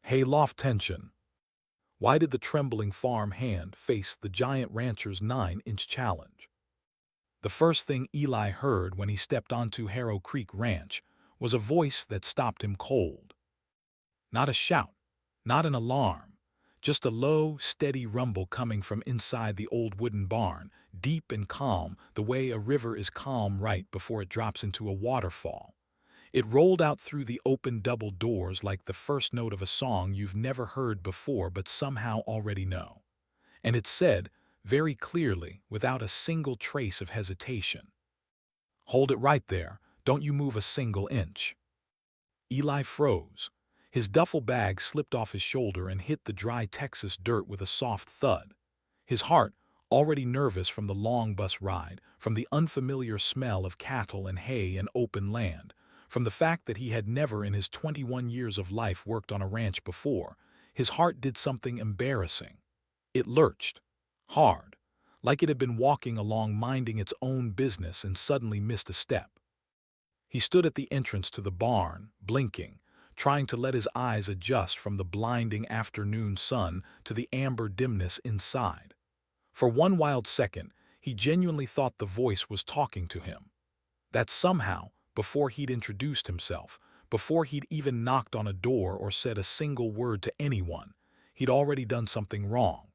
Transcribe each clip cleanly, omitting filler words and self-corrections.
Hey, Loft tension. Why did the trembling farm hand face the giant rancher's 9-inch challenge? The first thing Eli heard when he stepped onto Harrow Creek Ranch was a voice that stopped him cold. Not a shout, not an alarm, just a low, steady rumble coming from inside the old wooden barn, deep and calm the way a river is calm right before it drops into a waterfall. It rolled out through the open double doors like the first note of a song you've never heard before but somehow already know. And it said, very clearly, without a single trace of hesitation, "Hold it right there, don't you move a single inch." Eli froze. His duffel bag slipped off his shoulder and hit the dry Texas dirt with a soft thud. His heart, already nervous from the long bus ride, from the unfamiliar smell of cattle and hay and open land, from the fact that he had never in his 21 years of life worked on a ranch before, his heart did something embarrassing. It lurched. Hard. Like it had been walking along minding its own business and suddenly missed a step. He stood at the entrance to the barn, blinking, trying to let his eyes adjust from the blinding afternoon sun to the amber dimness inside. For one wild second, he genuinely thought the voice was talking to him. That somehow, before he'd introduced himself, before he'd even knocked on a door or said a single word to anyone, he'd already done something wrong.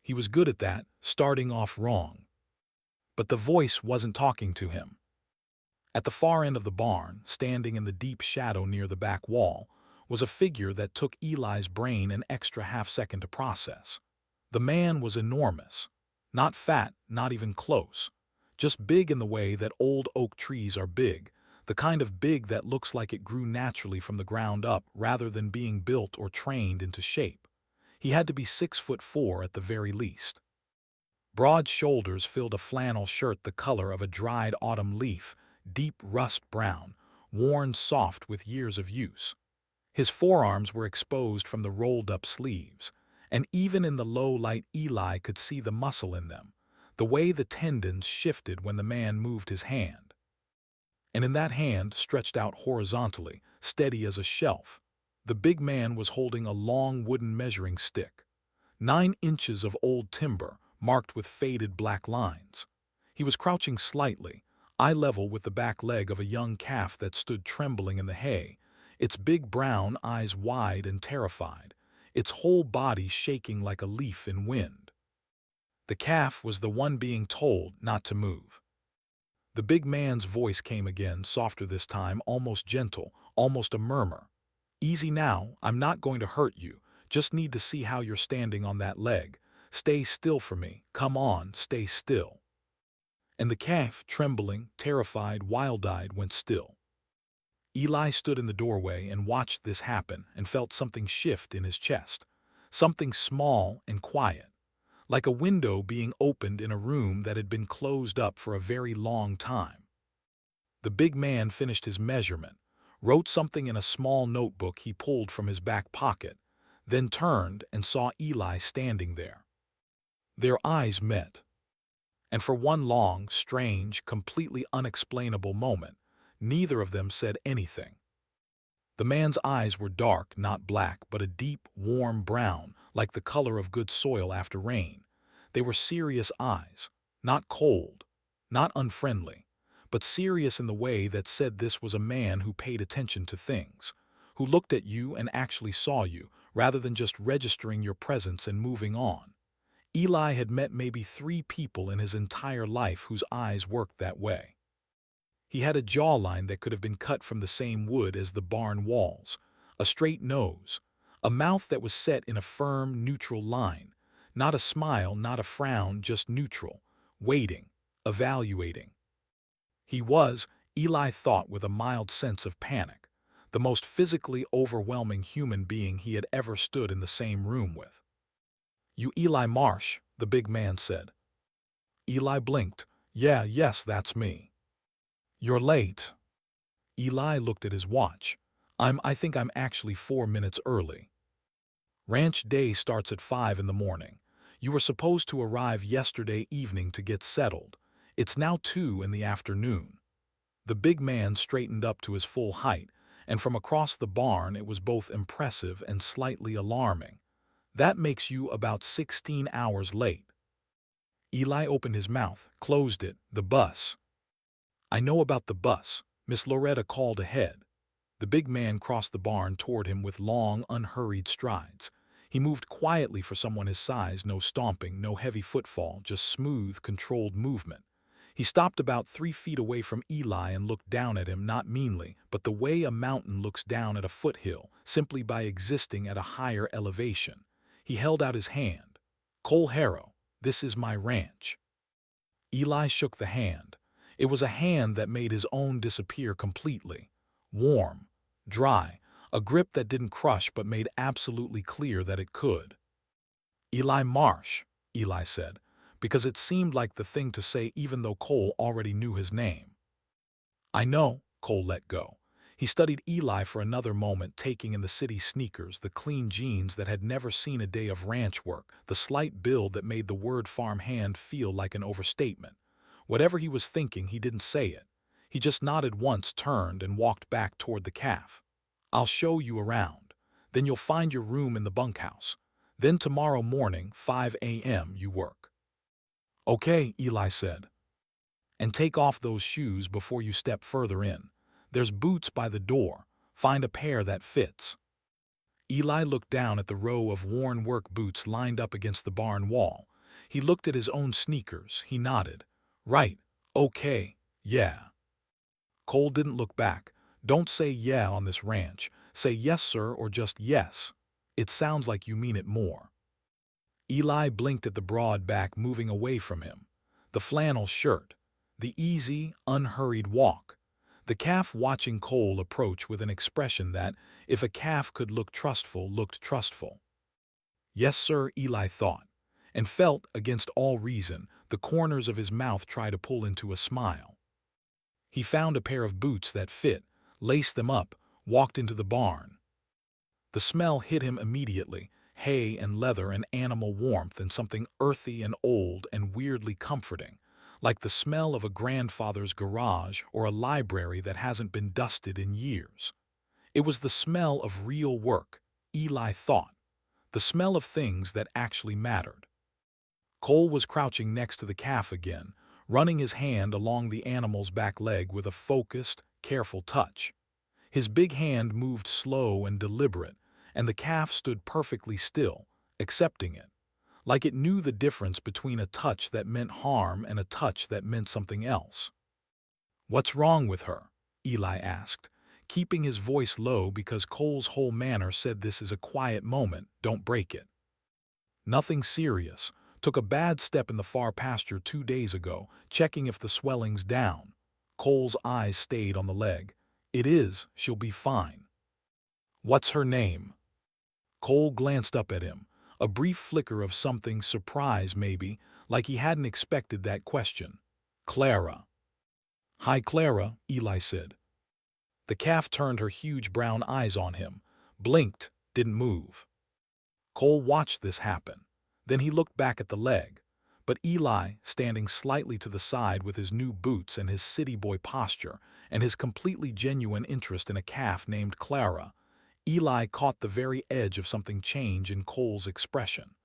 He was good at that, starting off wrong. But the voice wasn't talking to him. At the far end of the barn, standing in the deep shadow near the back wall, was a figure that took Eli's brain an extra half-second to process. The man was enormous. Not fat, not even close. Just big in the way that old oak trees are big, the kind of big that looks like it grew naturally from the ground up rather than being built or trained into shape. He had to be 6'4" at the very least. Broad shoulders filled a flannel shirt the color of a dried autumn leaf, deep rust brown, worn soft with years of use. His forearms were exposed from the rolled-up sleeves, and even in the low light Eli could see the muscle in them, the way the tendons shifted when the man moved his hand. And in that hand, stretched out horizontally, steady as a shelf, the big man was holding a long wooden measuring stick. 9 inches of old timber, marked with faded black lines. He was crouching slightly, eye level with the back leg of a young calf that stood trembling in the hay, its big brown eyes wide and terrified, its whole body shaking like a leaf in wind. The calf was the one being told not to move. The big man's voice came again, softer this time, almost gentle, almost a murmur. "Easy now, I'm not going to hurt you, just need to see how you're standing on that leg. Stay still for me, come on, stay still." And the calf, trembling, terrified, wild-eyed, went still. Eli stood in the doorway and watched this happen and felt something shift in his chest, something small and quiet, like a window being opened in a room that had been closed up for a very long time. The big man finished his measurement, wrote something in a small notebook he pulled from his back pocket, then turned and saw Eli standing there. Their eyes met. And for one long, strange, completely unexplainable moment, neither of them said anything. The man's eyes were dark, not black, but a deep, warm brown, like the color of good soil after rain. They were serious eyes, not cold, not unfriendly, but serious in the way that said this was a man who paid attention to things, who looked at you and actually saw you, rather than just registering your presence and moving on. Eli had met maybe 3 people in his entire life whose eyes worked that way. He had a jawline that could have been cut from the same wood as the barn walls, a straight nose, a mouth that was set in a firm, neutral line, not a smile, not a frown, just neutral, waiting, evaluating. He was, Eli thought with a mild sense of panic, the most physically overwhelming human being he had ever stood in the same room with. "You Eli Marsh," the big man said. Eli blinked. Yes, that's me." "You're late." Eli looked at his watch. I think I'm actually 4 minutes early. Ranch day starts at 5 in the morning. You were supposed to arrive yesterday evening to get settled. It's now 2 in the afternoon." The big man straightened up to his full height, and from across the barn it was both impressive and slightly alarming. "That makes you about 16 hours late." Eli opened his mouth, closed it. "The bus." "I know about the bus," Miss Loretta called ahead. The big man crossed the barn toward him with long, unhurried strides. He moved quietly for someone his size, no stomping, no heavy footfall, just smooth, controlled movement. He stopped about 3 feet away from Eli and looked down at him, not meanly, but the way a mountain looks down at a foothill, simply by existing at a higher elevation. He held out his hand. "Cole Harrow, this is my ranch." Eli shook the hand. It was a hand that made his own disappear completely. Warm, dry, a grip that didn't crush but made absolutely clear that it could. "Eli Marsh," Eli said, because it seemed like the thing to say even though Cole already knew his name. "I know," Cole let go. He studied Eli for another moment, taking in the city sneakers, the clean jeans that had never seen a day of ranch work, the slight build that made the word farm hand feel like an overstatement. Whatever he was thinking, he didn't say it. He just nodded once, turned, and walked back toward the calf. "I'll show you around. Then you'll find your room in the bunkhouse. Then tomorrow morning, 5 a.m., you work." "Okay," Eli said. "And take off those shoes before you step further in. There's boots by the door. Find a pair that fits." Eli looked down at the row of worn work boots lined up against the barn wall. He looked at his own sneakers. He nodded. "Right. Okay. Yeah." Cole didn't look back. "Don't say yeah on this ranch. Say yes, sir, or just yes. It sounds like you mean it more." Eli blinked at the broad back moving away from him. The flannel shirt. The easy, unhurried walk. The calf watching Cole approach with an expression that, if a calf could look trustful, looked trustful. "Yes, sir," Eli thought, and felt, against all reason, the corners of his mouth try to pull into a smile. He found a pair of boots that fit, laced them up, walked into the barn. The smell hit him immediately, hay and leather and animal warmth and something earthy and old and weirdly comforting, like the smell of a grandfather's garage or a library that hasn't been dusted in years. It was the smell of real work, Eli thought, the smell of things that actually mattered. Cole was crouching next to the calf again, running his hand along the animal's back leg with a focused, careful touch. His big hand moved slow and deliberate, and the calf stood perfectly still, accepting it, like it knew the difference between a touch that meant harm and a touch that meant something else. "What's wrong with her?" Eli asked, keeping his voice low because Cole's whole manner said this is a quiet moment, don't break it. "Nothing serious. Took a bad step in the far pasture 2 days ago, checking if the swelling's down." Cole's eyes stayed on the leg. "It is. She'll be fine." "What's her name?" Cole glanced up at him, a brief flicker of something, surprise maybe, like he hadn't expected that question. "Clara." "Hi, Clara," Eli said. The calf turned her huge brown eyes on him, blinked, didn't move. Cole watched this happen. Then he looked back at the leg. But Eli, standing slightly to the side with his new boots and his city boy posture, and his completely genuine interest in a calf named Clara, Eli caught the very edge of something change in Cole's expression.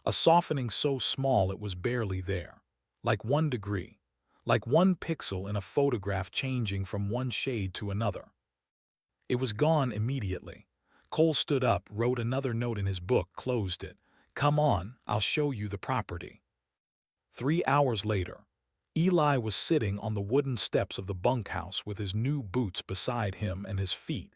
A softening so small it was barely there. Like 1 degree. Like 1 pixel in a photograph changing from one shade to another. It was gone immediately. Cole stood up, wrote another note in his book, closed it. "Come on, I'll show you the property." 3 hours later, Eli was sitting on the wooden steps of the bunkhouse with his new boots beside him and his feet,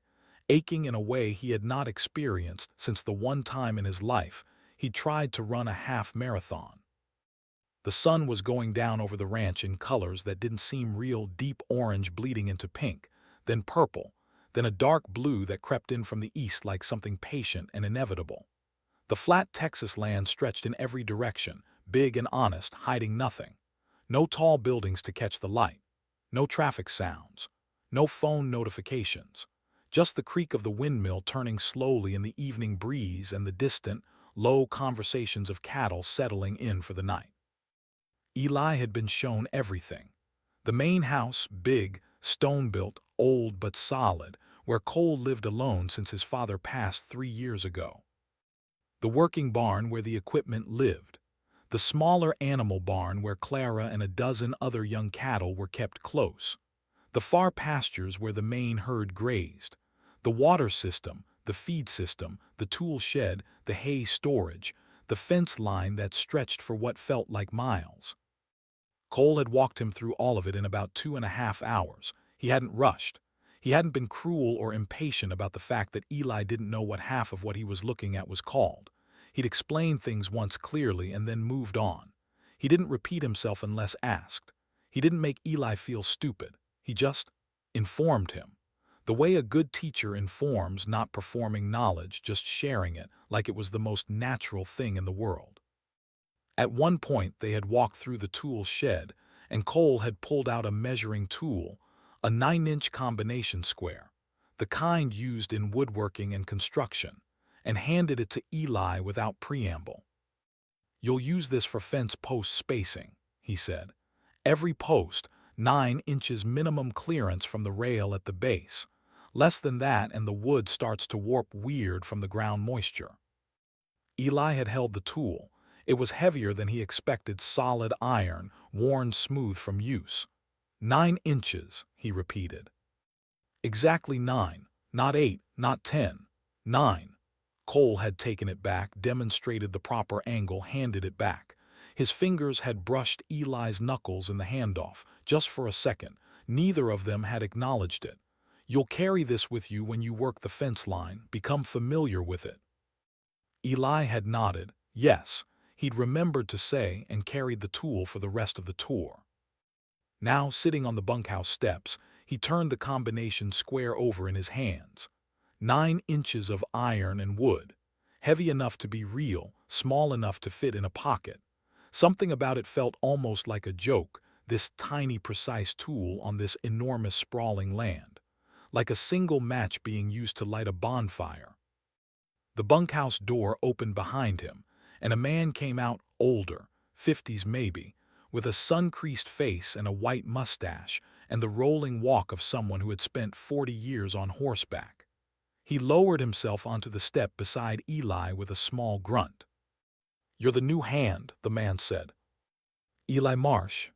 aching in a way he had not experienced since the one time in his life he tried to run a half marathon. The sun was going down over the ranch in colors that didn't seem real, deep orange bleeding into pink, then purple, then a dark blue that crept in from the east like something patient and inevitable. The flat Texas land stretched in every direction, big and honest, hiding nothing. No tall buildings to catch the light. No traffic sounds. No phone notifications. Just the creak of the windmill turning slowly in the evening breeze and the distant, low conversations of cattle settling in for the night. Eli had been shown everything. The main house, big, stone-built, old but solid, where Cole lived alone since his father passed 3 years ago. The working barn where the equipment lived. The smaller animal barn where Clara and a dozen other young cattle were kept close. The far pastures where the main herd grazed. The water system, the feed system, the tool shed, the hay storage, the fence line that stretched for what felt like miles. Cole had walked him through all of it in about 2.5 hours. He hadn't rushed. He hadn't been cruel or impatient about the fact that Eli didn't know what half of what he was looking at was called. He'd explained things once clearly and then moved on. He didn't repeat himself unless asked. He didn't make Eli feel stupid. He just informed him. The way a good teacher informs, not performing knowledge, just sharing it like it was the most natural thing in the world. At one point they had walked through the tool shed, and Cole had pulled out a measuring tool, a 9-inch combination square, the kind used in woodworking and construction, and handed it to Eli without preamble. "You'll use this for fence post spacing," he said. "Every post, 9 inches minimum clearance from the rail at the base. Less than that and the wood starts to warp weird from the ground moisture." Eli had held the tool. It was heavier than he expected, solid iron, worn smooth from use. 9 inches, he repeated. Exactly 9, not 8, not 10. 9. Cole had taken it back, demonstrated the proper angle, handed it back. His fingers had brushed Eli's knuckles in the handoff, just for a second. Neither of them had acknowledged it. "You'll carry this with you when you work the fence line, become familiar with it." Eli had nodded, yes. He'd remembered to say, and carried the tool for the rest of the tour. Now, sitting on the bunkhouse steps, he turned the combination square over in his hands. 9 inches of iron and wood, heavy enough to be real, small enough to fit in a pocket. Something about it felt almost like a joke, this tiny precise tool on this enormous sprawling land. Like a single match being used to light a bonfire. The bunkhouse door opened behind him, and a man came out, older, 50s maybe, with a sun-creased face and a white mustache and the rolling walk of someone who had spent 40 years on horseback. He lowered himself onto the step beside Eli with a small grunt. "You're the new hand," the man said. "Eli Marsh."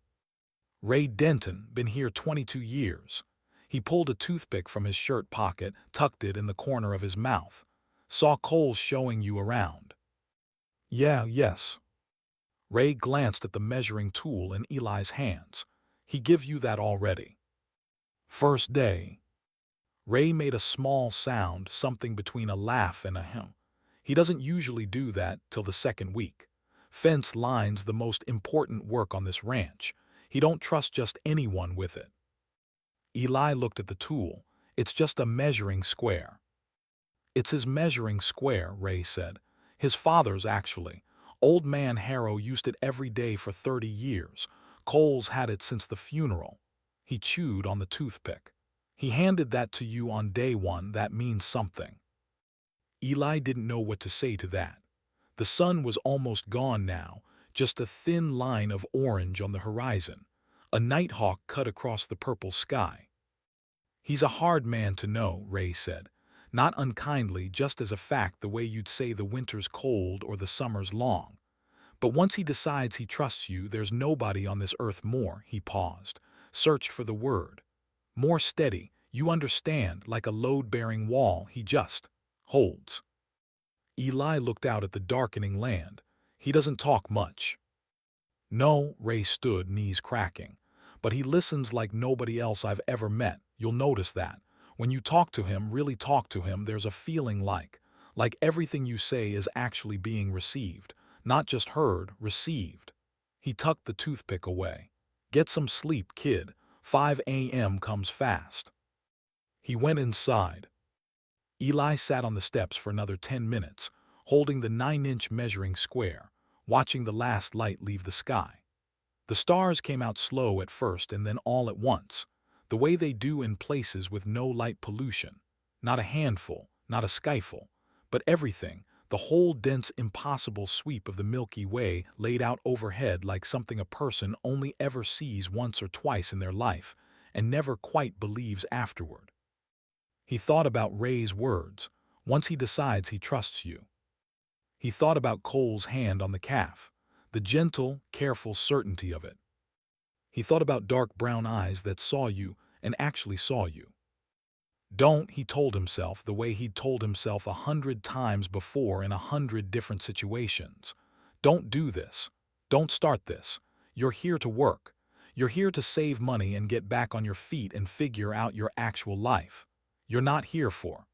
"Ray Denton, been here 22 years. He pulled a toothpick from his shirt pocket, tucked it in the corner of his mouth. "Saw Cole showing you around." Yes. Ray glanced at the measuring tool in Eli's hands. "He give you that already?" "First day." Ray made a small sound, something between a laugh and a hem. "He doesn't usually do that till the second week. Fence line's the most important work on this ranch. He don't trust just anyone with it." Eli looked at the tool. "It's just a measuring square." "It's his measuring square," Ray said. "His father's, actually. Old man Harrow used it every day for 30 years. Cole's had it since the funeral." He chewed on the toothpick. "He handed that to you on day one. That means something." Eli didn't know what to say to that. The sun was almost gone now, just a thin line of orange on the horizon. A nighthawk cut across the purple sky. "He's a hard man to know," Ray said. "Not unkindly, just as a fact, the way you'd say the winter's cold or the summer's long. But once he decides he trusts you, there's nobody on this earth more." He paused, searched for the word. "More steady, you understand, like a load-bearing wall he just holds." Eli looked out at the darkening land. "He doesn't talk much." "No," Ray stood, knees cracking. "But he listens like nobody else I've ever met. You'll notice that. When you talk to him, really talk to him, there's a feeling like everything you say is actually being received. Not just heard, received." He tucked the toothpick away. "Get some sleep, kid. 5 a.m. comes fast." He went inside. Eli sat on the steps for another 10 minutes, holding the 9-inch measuring square, watching the last light leave the sky. The stars came out slow at first and then all at once, the way they do in places with no light pollution. Not a handful, not a skyful, but everything, the whole dense, impossible sweep of the Milky Way laid out overhead like something a person only ever sees once or twice in their life and never quite believes afterward. He thought about Ray's words, "Once he decides he trusts you." He thought about Cole's hand on the calf, the gentle, careful certainty of it. He thought about dark brown eyes that saw you and actually saw you. Don't, he told himself the way he'd told himself 100 times before in 100 different situations. Don't do this. Don't start this. You're here to work. You're here to save money and get back on your feet and figure out your actual life. You're not here for.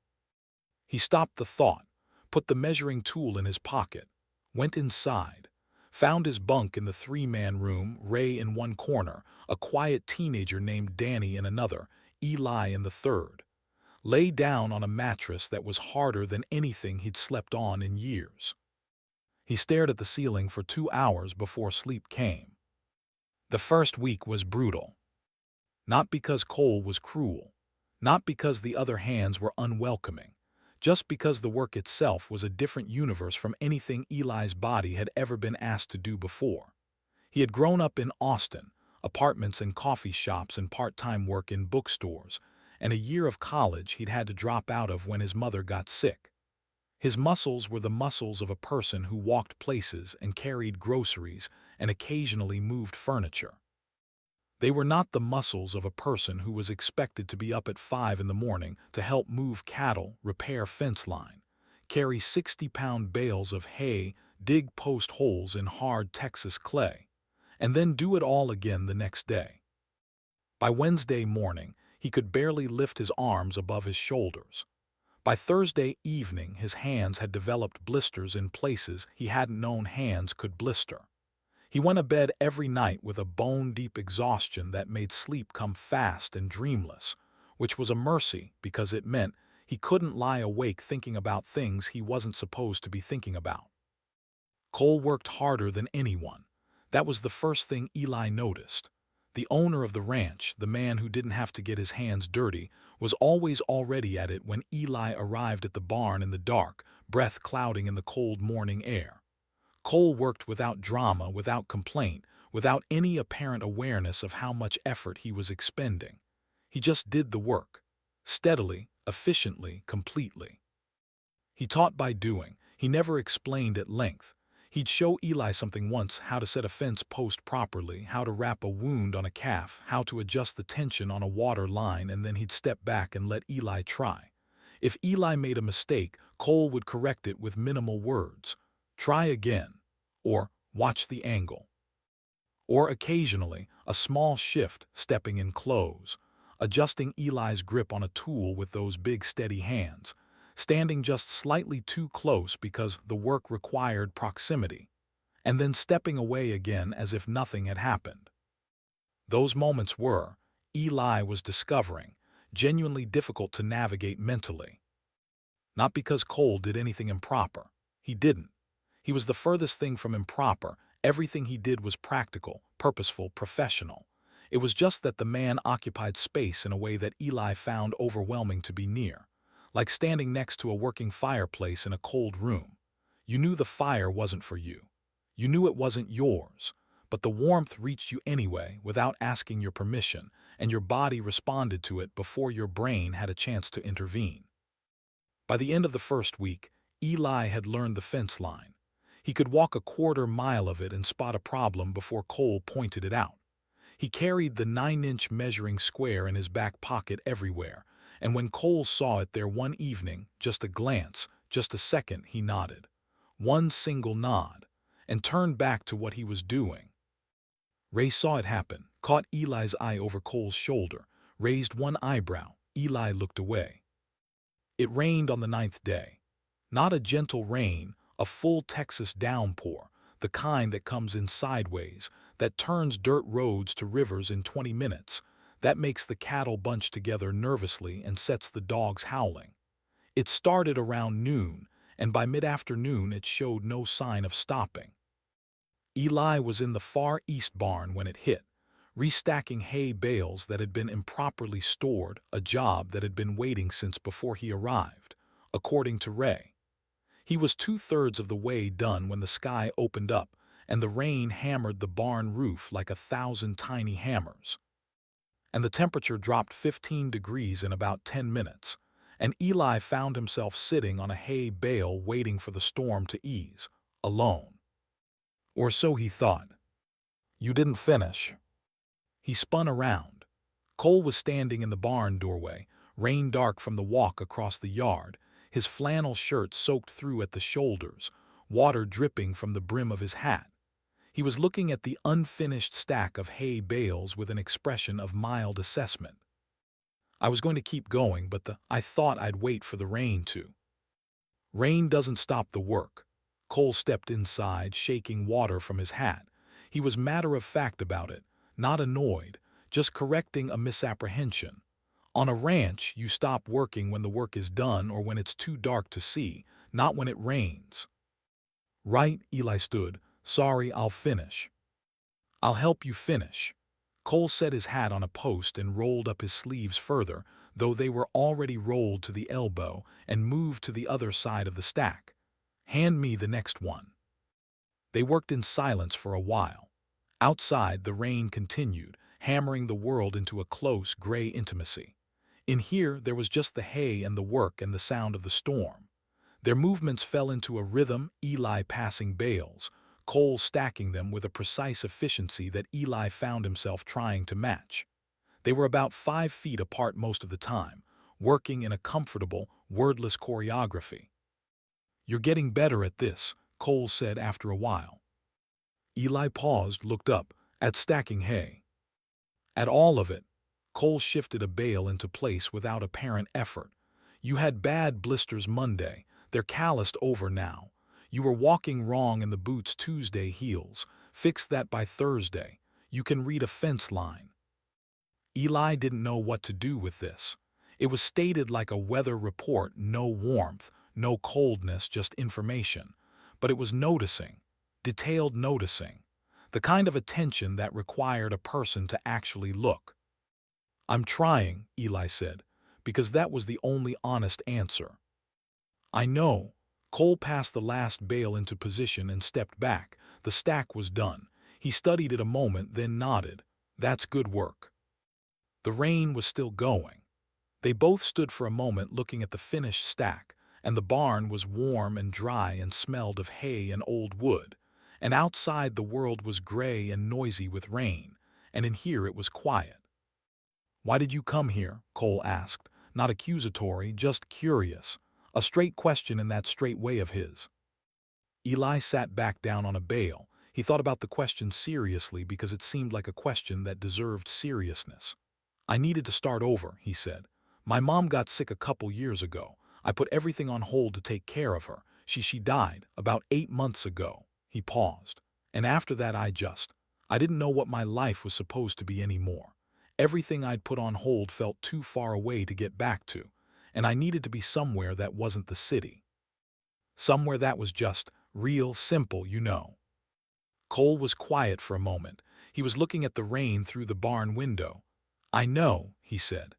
He stopped the thought, put the measuring tool in his pocket, went inside, found his bunk in the three-man room, Ray in one corner, a quiet teenager named Danny in another, Eli in the third. Lay down on a mattress that was harder than anything he'd slept on in years. He stared at the ceiling for 2 hours before sleep came. The first week was brutal. Not because Cole was cruel, not because the other hands were unwelcoming, just because the work itself was a different universe from anything Eli's body had ever been asked to do before. He had grown up in Austin, apartments and coffee shops and part-time work in bookstores, and a year of college he'd had to drop out of when his mother got sick. His muscles were the muscles of a person who walked places and carried groceries and occasionally moved furniture. They were not the muscles of a person who was expected to be up at 5 in the morning to help move cattle, repair fence line, carry 60-pound bales of hay, dig post holes in hard Texas clay, and then do it all again the next day. By Wednesday morning, he could barely lift his arms above his shoulders. By Thursday evening, his hands had developed blisters in places he hadn't known hands could blister. He went to bed every night with a bone-deep exhaustion that made sleep come fast and dreamless, which was a mercy because it meant he couldn't lie awake thinking about things he wasn't supposed to be thinking about. Cole worked harder than anyone. That was the first thing Eli noticed. The owner of the ranch, the man who didn't have to get his hands dirty, was always already at it when Eli arrived at the barn in the dark, breath clouding in the cold morning air. Cole worked without drama, without complaint, without any apparent awareness of how much effort he was expending. He just did the work. Steadily, efficiently, completely. He taught by doing. He never explained at length. He'd show Eli something once, how to set a fence post properly, how to wrap a wound on a calf, how to adjust the tension on a water line, and then he'd step back and let Eli try. If Eli made a mistake, Cole would correct it with minimal words. Try again, or watch the angle. Or occasionally, a small shift, stepping in close, adjusting Eli's grip on a tool with those big steady hands, standing just slightly too close because the work required proximity, and then stepping away again as if nothing had happened. Those moments were, Eli was discovering, genuinely difficult to navigate mentally. Not because Cole did anything improper. He didn't. He was the furthest thing from improper. Everything he did was practical, purposeful, professional. It was just that the man occupied space in a way that Eli found overwhelming to be near, like standing next to a working fireplace in a cold room. You knew the fire wasn't for you. You knew it wasn't yours, but the warmth reached you anyway without asking your permission, and your body responded to it before your brain had a chance to intervene. By the end of the first week, Eli had learned the fence line. He could walk a quarter-mile of it and spot a problem before Cole pointed it out. He carried the 9-inch measuring square in his back pocket everywhere, and when Cole saw it there one evening, just a glance, just a second, he nodded. One single nod, and turned back to what he was doing. Ray saw it happen, caught Eli's eye over Cole's shoulder, raised one eyebrow. Eli looked away. It rained on the 9th day. Not a gentle rain, a full Texas downpour, the kind that comes in sideways, that turns dirt roads to rivers in 20 minutes, that makes the cattle bunch together nervously and sets the dogs howling. It started around noon, and by mid-afternoon it showed no sign of stopping. Eli was in the far east barn when it hit, restacking hay bales that had been improperly stored, a job that had been waiting since before he arrived, according to Ray. He was 2/3 of the way done when the sky opened up and the rain hammered the barn roof like 1,000 tiny hammers. And the temperature dropped 15 degrees in about 10 minutes, and Eli found himself sitting on a hay bale waiting for the storm to ease, alone. Or so he thought. "You didn't finish." He spun around. Cole was standing in the barn doorway, rain dark from the walk across the yard, his flannel shirt soaked through at the shoulders, water dripping from the brim of his hat. He was looking at the unfinished stack of hay bales with an expression of mild assessment. "I was going to keep going, but I thought I'd wait for the rain to." "Rain doesn't stop the work." Cole stepped inside, shaking water from his hat. He was matter-of-fact about it, not annoyed, just correcting a misapprehension. On a ranch, you stop working when the work is done or when it's too dark to see, not when it rains. "Right," Eli stood. "Sorry, I'll finish." "I'll help you finish." Cole set his hat on a post and rolled up his sleeves further, though they were already rolled to the elbow, and moved to the other side of the stack. "Hand me the next one." They worked in silence for a while. Outside, the rain continued, hammering the world into a close, gray intimacy. In here, there was just the hay and the work and the sound of the storm. Their movements fell into a rhythm, Eli passing bales, Cole stacking them with a precise efficiency that Eli found himself trying to match. They were about 5 feet apart most of the time, working in a comfortable, wordless choreography. "You're getting better at this," Cole said after a while. Eli paused, looked up, at stacking hay. "At all of it." Cole shifted a bale into place without apparent effort. "You had bad blisters Monday. They're calloused over now. You were walking wrong in the boots Tuesday heels. Fix that by Thursday. You can read a fence line." Eli didn't know what to do with this. It was stated like a weather report, no warmth, no coldness, just information. But it was noticing, detailed noticing, the kind of attention that required a person to actually look. "I'm trying," Eli said, because that was the only honest answer. "I know." Cole passed the last bale into position and stepped back. The stack was done. He studied it a moment, then nodded. "That's good work." The rain was still going. They both stood for a moment looking at the finished stack, and the barn was warm and dry and smelled of hay and old wood, and outside the world was gray and noisy with rain, and in here it was quiet. "Why did you come here?" Cole asked, not accusatory, just curious, a straight question in that straight way of his. Eli sat back down on a bale. He thought about the question seriously because it seemed like a question that deserved seriousness. "I needed to start over," he said. "My mom got sick a couple years ago. I put everything on hold to take care of her. She died about 8 months ago." He paused. "And after that I didn't know what my life was supposed to be anymore. Everything I'd put on hold felt too far away to get back to, and I needed to be somewhere that wasn't the city. Somewhere that was just real simple, you know." Cole was quiet for a moment. He was looking at the rain through the barn window. "I know," he said.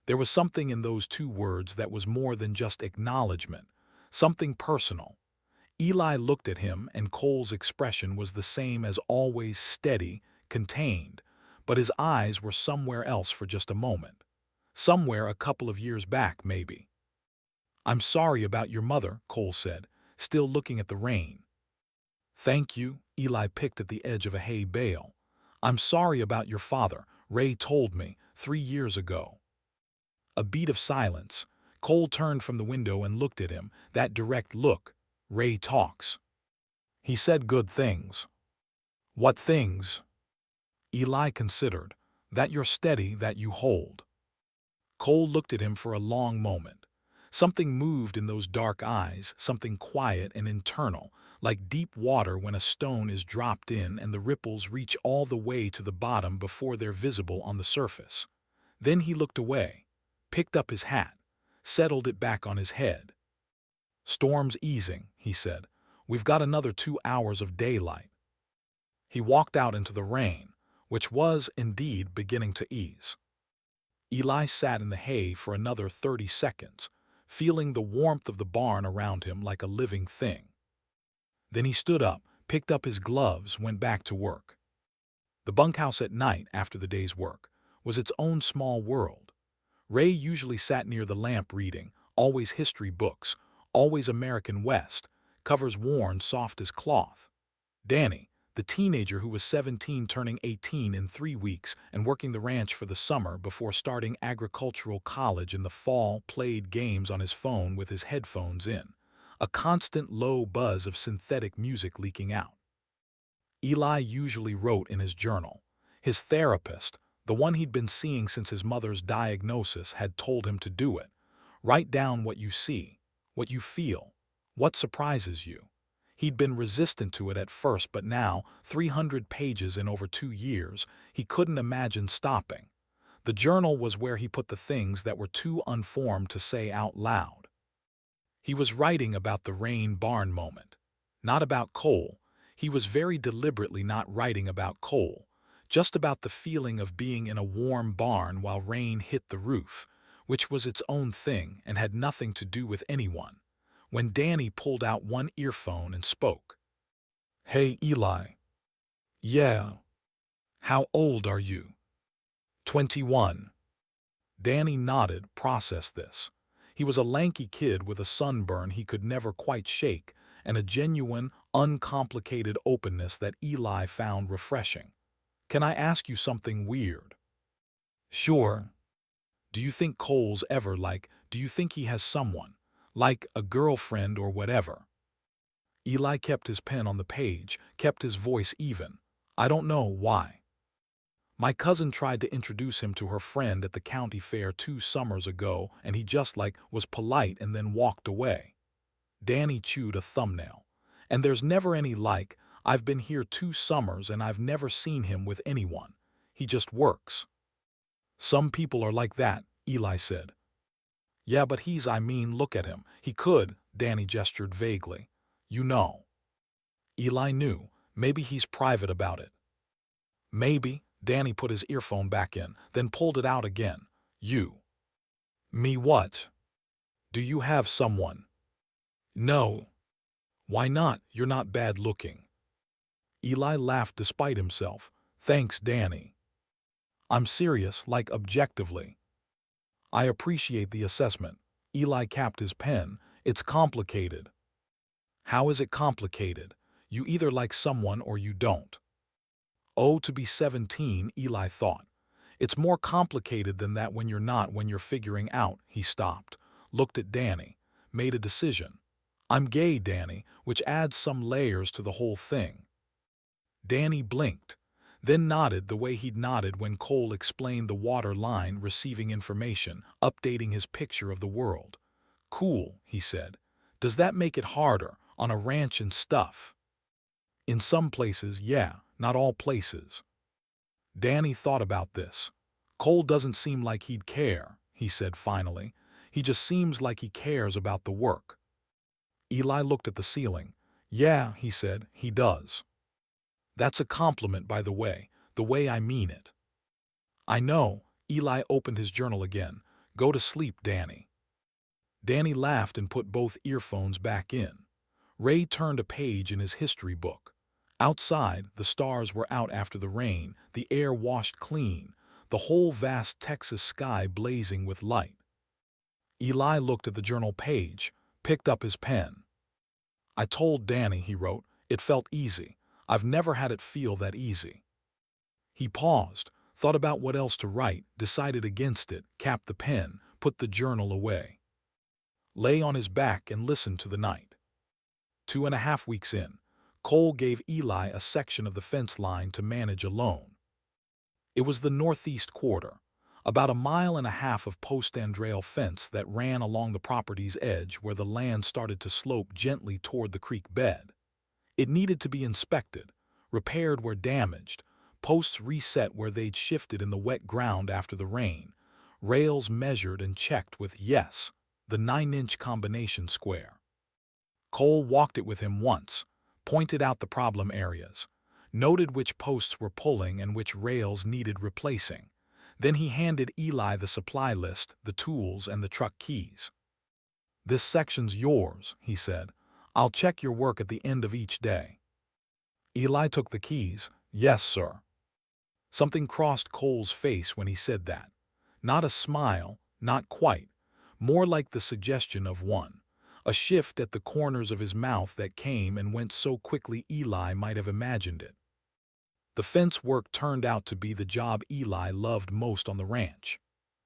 There was something in those two words that was more than just acknowledgement, something personal. Eli looked at him, and Cole's expression was the same as always, steady, contained, but his eyes were somewhere else for just a moment. Somewhere a couple of years back, maybe. "I'm sorry about your mother," Cole said, still looking at the rain. "Thank you." Eli picked at the edge of a hay bale. "I'm sorry about your father. Ray told me 3 years ago." A beat of silence. Cole turned from the window and looked at him, that direct look. "Ray talks. He said good things." "What things?" Eli considered. "That you're steady, that you hold." Cole looked at him for a long moment. Something moved in those dark eyes, something quiet and internal, like deep water when a stone is dropped in and the ripples reach all the way to the bottom before they're visible on the surface. Then he looked away, picked up his hat, settled it back on his head. "Storm's easing," he said. "We've got another 2 hours of daylight." He walked out into the rain, which was, indeed, beginning to ease. Eli sat in the hay for another 30 seconds, feeling the warmth of the barn around him like a living thing. Then he stood up, picked up his gloves, went back to work. The bunkhouse at night, after the day's work, was its own small world. Ray usually sat near the lamp reading, always history books, always American West, covers worn soft as cloth. Danny, the teenager who was 17 turning 18 in 3 weeks and working the ranch for the summer before starting agricultural college in the fall, played games on his phone with his headphones in, a constant low buzz of synthetic music leaking out. Eli usually wrote in his journal. His therapist, the one he'd been seeing since his mother's diagnosis, had told him to do it. Write down what you see, what you feel, what surprises you. He'd been resistant to it at first, but now, 300 pages in over 2 years, he couldn't imagine stopping. The journal was where he put the things that were too unformed to say out loud. He was writing about the Rain Barn moment, not about Cole. He was very deliberately not writing about Cole, just about the feeling of being in a warm barn while rain hit the roof, which was its own thing and had nothing to do with anyone. When Danny pulled out one earphone and spoke. "Hey, Eli." "Yeah." "How old are you?" 21. Danny nodded, processed this. He was a lanky kid with a sunburn he could never quite shake, and a genuine, uncomplicated openness that Eli found refreshing. "Can I ask you something weird?" "Sure." "Do you think Cole's ever do you think he has someone, like a girlfriend or whatever?" Eli kept his pen on the page, kept his voice even. "I don't know why. My cousin tried to introduce him to her friend at the county fair 2 summers ago, and he just was polite and then walked away." Danny chewed a thumbnail. "And there's never any I've been here 2 summers and I've never seen him with anyone. He just works." "Some people are like that," Eli said. "Yeah, but look at him. He could," Danny gestured vaguely. "You know." Eli knew. Maybe he's private about it. "Maybe." Danny put his earphone back in, then pulled it out again. "You." "Me what?" "Do you have someone?" "No." "Why not? You're not bad looking." Eli laughed despite himself. "Thanks, Danny." "I'm serious, objectively." "I appreciate the assessment." Eli capped his pen. "It's complicated." "How is it complicated? You either like someone or you don't." Oh, to be 17, Eli thought. "It's more complicated than that when you're figuring out." He stopped, looked at Danny, made a decision. "I'm gay, Danny, which adds some layers to the whole thing." Danny blinked, then nodded the way he'd nodded when Cole explained the water line, receiving information, updating his picture of the world. "Cool," he said. "Does that make it harder, on a ranch and stuff?" "In some places, yeah, not all places." Danny thought about this. "Cole doesn't seem like he'd care," he said finally. "He just seems like he cares about the work." Eli looked at the ceiling. "Yeah," he said, "he does." "That's a compliment, by the way I mean it." "I know." Eli opened his journal again. "Go to sleep, Danny." Danny laughed and put both earphones back in. Ray turned a page in his history book. Outside, the stars were out after the rain, the air washed clean, the whole vast Texas sky blazing with light. Eli looked at the journal page, picked up his pen. "I told Danny," he wrote, "it felt easy. I've never had it feel that easy." He paused, thought about what else to write, decided against it, capped the pen, put the journal away. Lay on his back and listened to the night. 2.5 weeks in, Cole gave Eli a section of the fence line to manage alone. It was the northeast quarter, about 1.5 miles of post-and-rail fence that ran along the property's edge where the land started to slope gently toward the creek bed. It needed to be inspected, repaired where damaged, posts reset where they'd shifted in the wet ground after the rain, rails measured and checked with, yes, the 9-inch combination square. Cole walked it with him once, pointed out the problem areas, noted which posts were pulling and which rails needed replacing. Then he handed Eli the supply list, the tools, and the truck keys. "This section's yours," he said. "I'll check your work at the end of each day." Eli took the keys. "Yes, sir." Something crossed Cole's face when he said that. Not a smile, not quite. More like the suggestion of one. A shift at the corners of his mouth that came and went so quickly Eli might have imagined it. The fence work turned out to be the job Eli loved most on the ranch.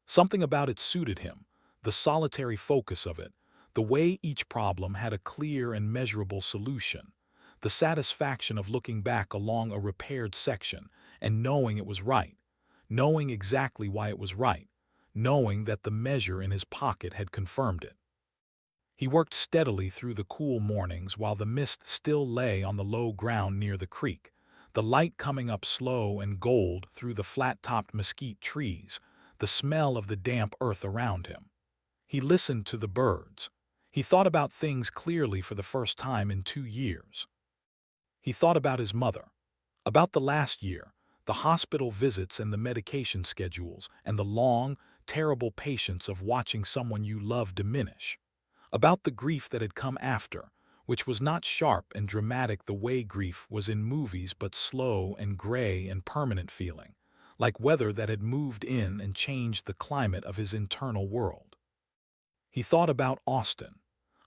Something about it suited him, the solitary focus of it, the way each problem had a clear and measurable solution, the satisfaction of looking back along a repaired section and knowing it was right, knowing exactly why it was right, knowing that the measure in his pocket had confirmed it. He worked steadily through the cool mornings while the mist still lay on the low ground near the creek, the light coming up slow and gold through the flat-topped mesquite trees, the smell of the damp earth around him. He listened to the birds. He thought about things clearly for the first time in 2 years. He thought about his mother, about the last year, the hospital visits and the medication schedules, and the long, terrible patience of watching someone you love diminish. About the grief that had come after, which was not sharp and dramatic the way grief was in movies but slow and gray and permanent feeling, like weather that had moved in and changed the climate of his internal world. He thought about Austin,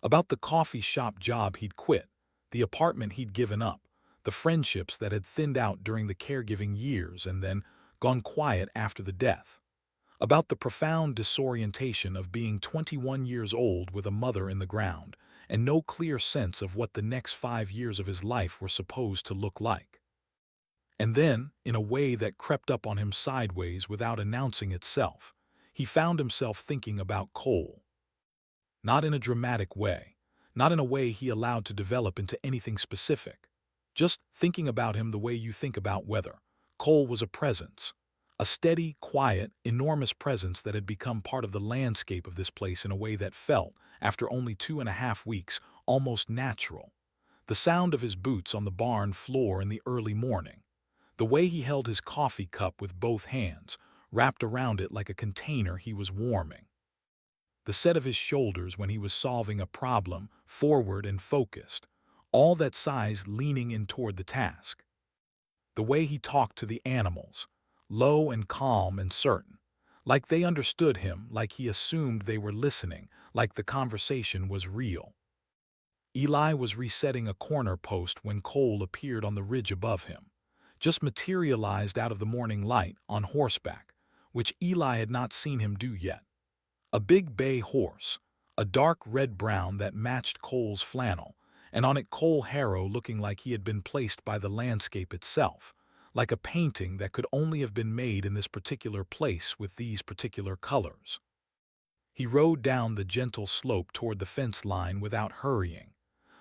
about the coffee shop job he'd quit, the apartment he'd given up, the friendships that had thinned out during the caregiving years and then gone quiet after the death, about the profound disorientation of being 21 years old with a mother in the ground and no clear sense of what the next 5 years of his life were supposed to look like. And then, in a way that crept up on him sideways without announcing itself, he found himself thinking about Cole. Not in a dramatic way, not in a way he allowed to develop into anything specific. Just thinking about him the way you think about weather. Cole was a presence. A steady, quiet, enormous presence that had become part of the landscape of this place in a way that felt, after only 2.5 weeks, almost natural. The sound of his boots on the barn floor in the early morning. The way he held his coffee cup with both hands, wrapped around it like a container he was warming. The set of his shoulders when he was solving a problem, forward and focused, all that size leaning in toward the task. The way he talked to the animals, low and calm and certain, like they understood him, like he assumed they were listening, like the conversation was real. Eli was resetting a corner post when Cole appeared on the ridge above him, just materialized out of the morning light on horseback, which Eli had not seen him do yet. A big bay horse, a dark red-brown that matched Cole's flannel, and on it Cole Harrow looking like he had been placed by the landscape itself, like a painting that could only have been made in this particular place with these particular colors. He rode down the gentle slope toward the fence line without hurrying.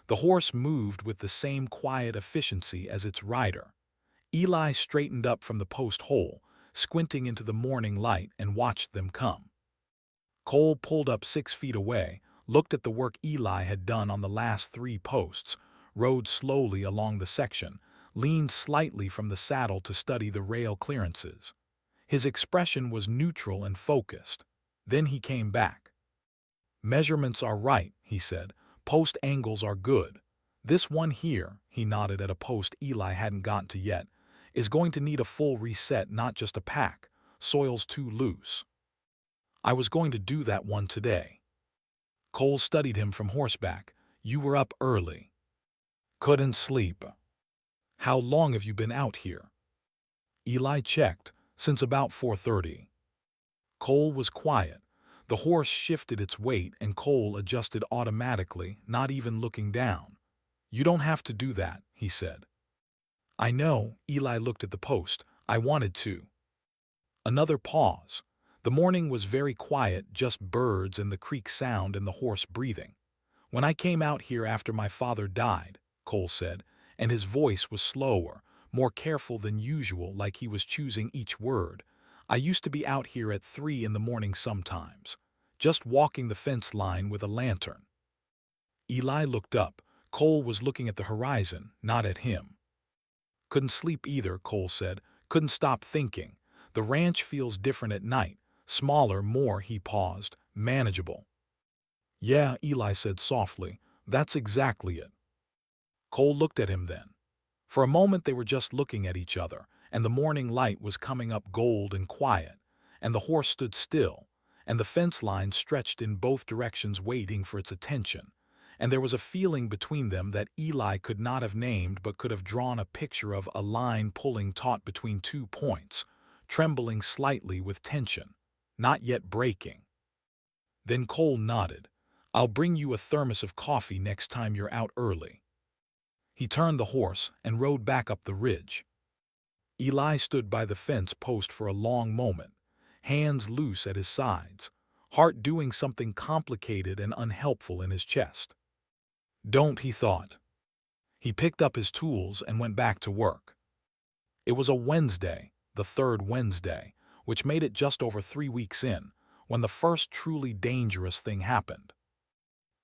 The horse moved with the same quiet efficiency as its rider. Eli straightened up from the post hole, squinting into the morning light, and watched them come. Cole pulled up 6 feet away, looked at the work Eli had done on the last 3 posts, rode slowly along the section, leaned slightly from the saddle to study the rail clearances. His expression was neutral and focused. Then he came back. "Measurements are right," he said. "Post angles are good. This one here," he nodded at a post Eli hadn't gotten to yet, "is going to need a full reset, not just a pack. Soil's too loose. I was going to do that one today." Cole studied him from horseback. "You were up early." "Couldn't sleep." "How long have you been out here?" Eli checked. "Since about 4:30. Cole was quiet. The horse shifted its weight and Cole adjusted automatically, not even looking down. "You don't have to do that," he said. "I know." Eli looked at the post. "I wanted to." Another pause. The morning was very quiet, just birds and the creek sound and the horse breathing. "When I came out here after my father died," Cole said, and his voice was slower, more careful than usual, like he was choosing each word. "I used to be out here at 3 in the morning sometimes, just walking the fence line with a lantern." Eli looked up. Cole was looking at the horizon, not at him. "Couldn't sleep either," Cole said. "Couldn't stop thinking. The ranch feels different at night. Smaller, more," he paused, "manageable." "Yeah," Eli said softly. "That's exactly it." Cole looked at him then. For a moment they were just looking at each other, and the morning light was coming up gold and quiet, and the horse stood still, and the fence line stretched in both directions waiting for its attention. And there was a feeling between them that Eli could not have named but could have drawn a picture of a line pulling taut between 2 points, trembling slightly with tension, not yet breaking. Then Cole nodded. "I'll bring you a thermos of coffee next time you're out early." He turned the horse and rode back up the ridge. Eli stood by the fence post for a long moment, hands loose at his sides, heart doing something complicated and unhelpful in his chest. "Don't," he thought. He picked up his tools and went back to work. It was a Wednesday, the third Wednesday, which made it just over 3 weeks in, when the first truly dangerous thing happened.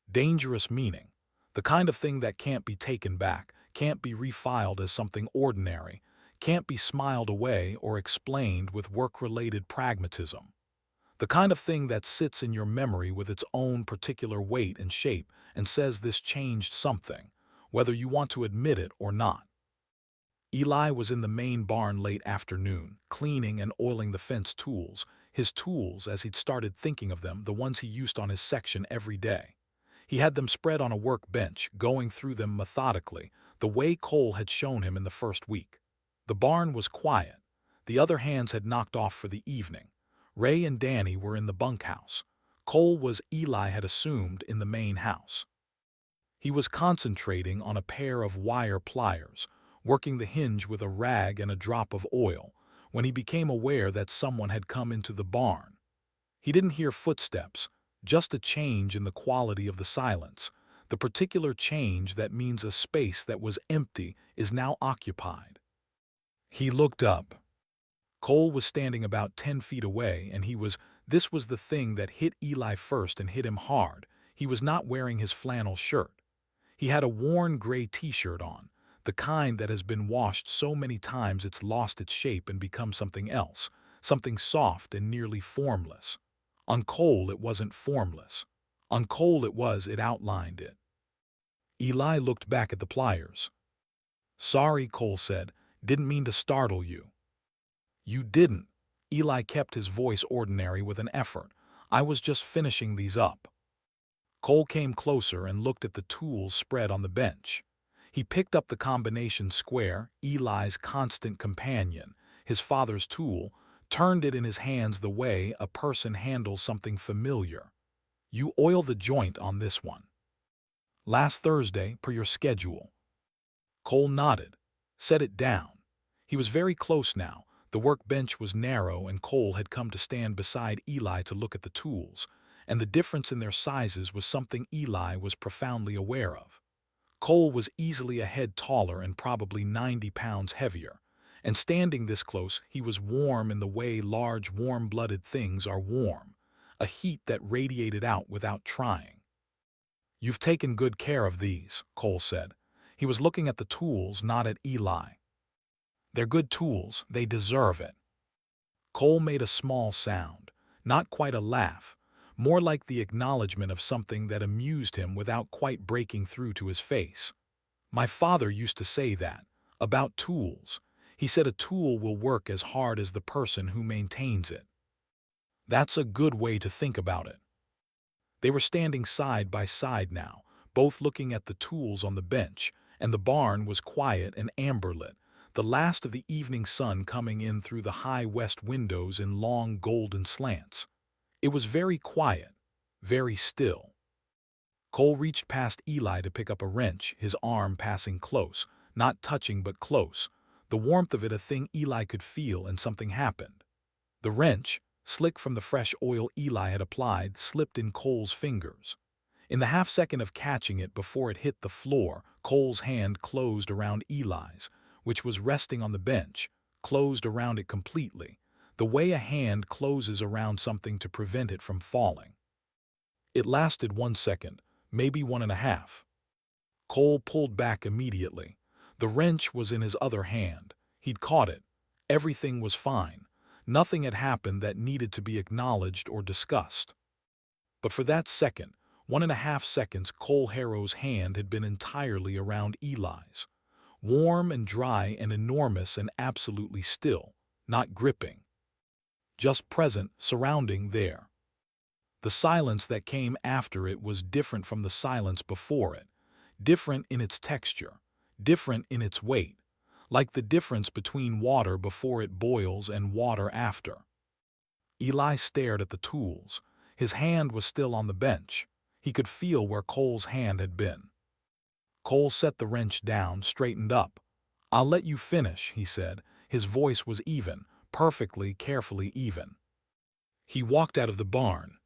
Dangerous meaning the kind of thing that can't be taken back, can't be refiled as something ordinary, can't be smiled away or explained with work-related pragmatism. The kind of thing that sits in your memory with its own particular weight and shape and says this changed something, whether you want to admit it or not. Eli was in the main barn late afternoon, cleaning and oiling the fence tools, his tools as he'd started thinking of them, the ones he used on his section every day. He had them spread on a workbench, going through them methodically, the way Cole had shown him in the first week. The barn was quiet. The other hands had knocked off for the evening. Ray and Danny were in the bunkhouse. Cole was, Eli had assumed, in the main house. He was concentrating on a pair of wire pliers, working the hinge with a rag and a drop of oil, when he became aware that someone had come into the barn. He didn't hear footsteps, just a change in the quality of the silence, the particular change that means a space that was empty is now occupied. He looked up. Cole was standing about 10 feet away, and this was the thing that hit Eli first and hit him hard. He was not wearing his flannel shirt. He had a worn gray t-shirt on, the kind that has been washed so many times it's lost its shape and become something else, something soft and nearly formless. On Cole it wasn't formless. On Cole it outlined it. Eli looked back at the pliers. "Sorry," Cole said. "Didn't mean to startle you." "You didn't." Eli kept his voice ordinary with an effort. "I was just finishing these up." Cole came closer and looked at the tools spread on the bench. He picked up the combination square, Eli's constant companion, his father's tool, turned it in his hands the way a person handles something familiar. "You oil the joint on this one." "Last Thursday, per your schedule." Cole nodded, set it down. He was very close now. The workbench was narrow and Cole had come to stand beside Eli to look at the tools, and the difference in their sizes was something Eli was profoundly aware of. Cole was easily a head taller and probably 90 pounds heavier, and standing this close he was warm in the way large warm-blooded things are warm, a heat that radiated out without trying. "You've taken good care of these," Cole said. He was looking at the tools, not at Eli. "They're good tools, they deserve it." Cole made a small sound, not quite a laugh, more like the acknowledgement of something that amused him without quite breaking through to his face. "My father used to say that, about tools. He said a tool will work as hard as the person who maintains it." That's a good way to think about it. They were standing side by side now, both looking at the tools on the bench, and the barn was quiet and amber-lit, the last of the evening sun coming in through the high west windows in long golden slants. It was very quiet, very still. Cole reached past Eli to pick up a wrench, his arm passing close, not touching but close, the warmth of it a thing Eli could feel, and something happened. The wrench, slick from the fresh oil Eli had applied, slipped in Cole's fingers. In the half-second of catching it before it hit the floor, Cole's hand closed around Eli's, which was resting on the bench, closed around it completely, the way a hand closes around something to prevent it from falling. It lasted 1 second, maybe 1.5. Cole pulled back immediately. The wrench was in his other hand. He'd caught it. Everything was fine. Nothing had happened that needed to be acknowledged or discussed. But for that second, 1.5 seconds, Cole Harrow's hand had been entirely around Eli's. Warm and dry and enormous and absolutely still, not gripping. Just present, surrounding there. The silence that came after it was different from the silence before it, different in its texture, different in its weight, like the difference between water before it boils and water after. Eli stared at the tools. His hand was still on the bench. He could feel where Cole's hand had been. Cole set the wrench down, straightened up. "I'll let you finish," he said. His voice was even, perfectly, carefully even. He walked out of the barn.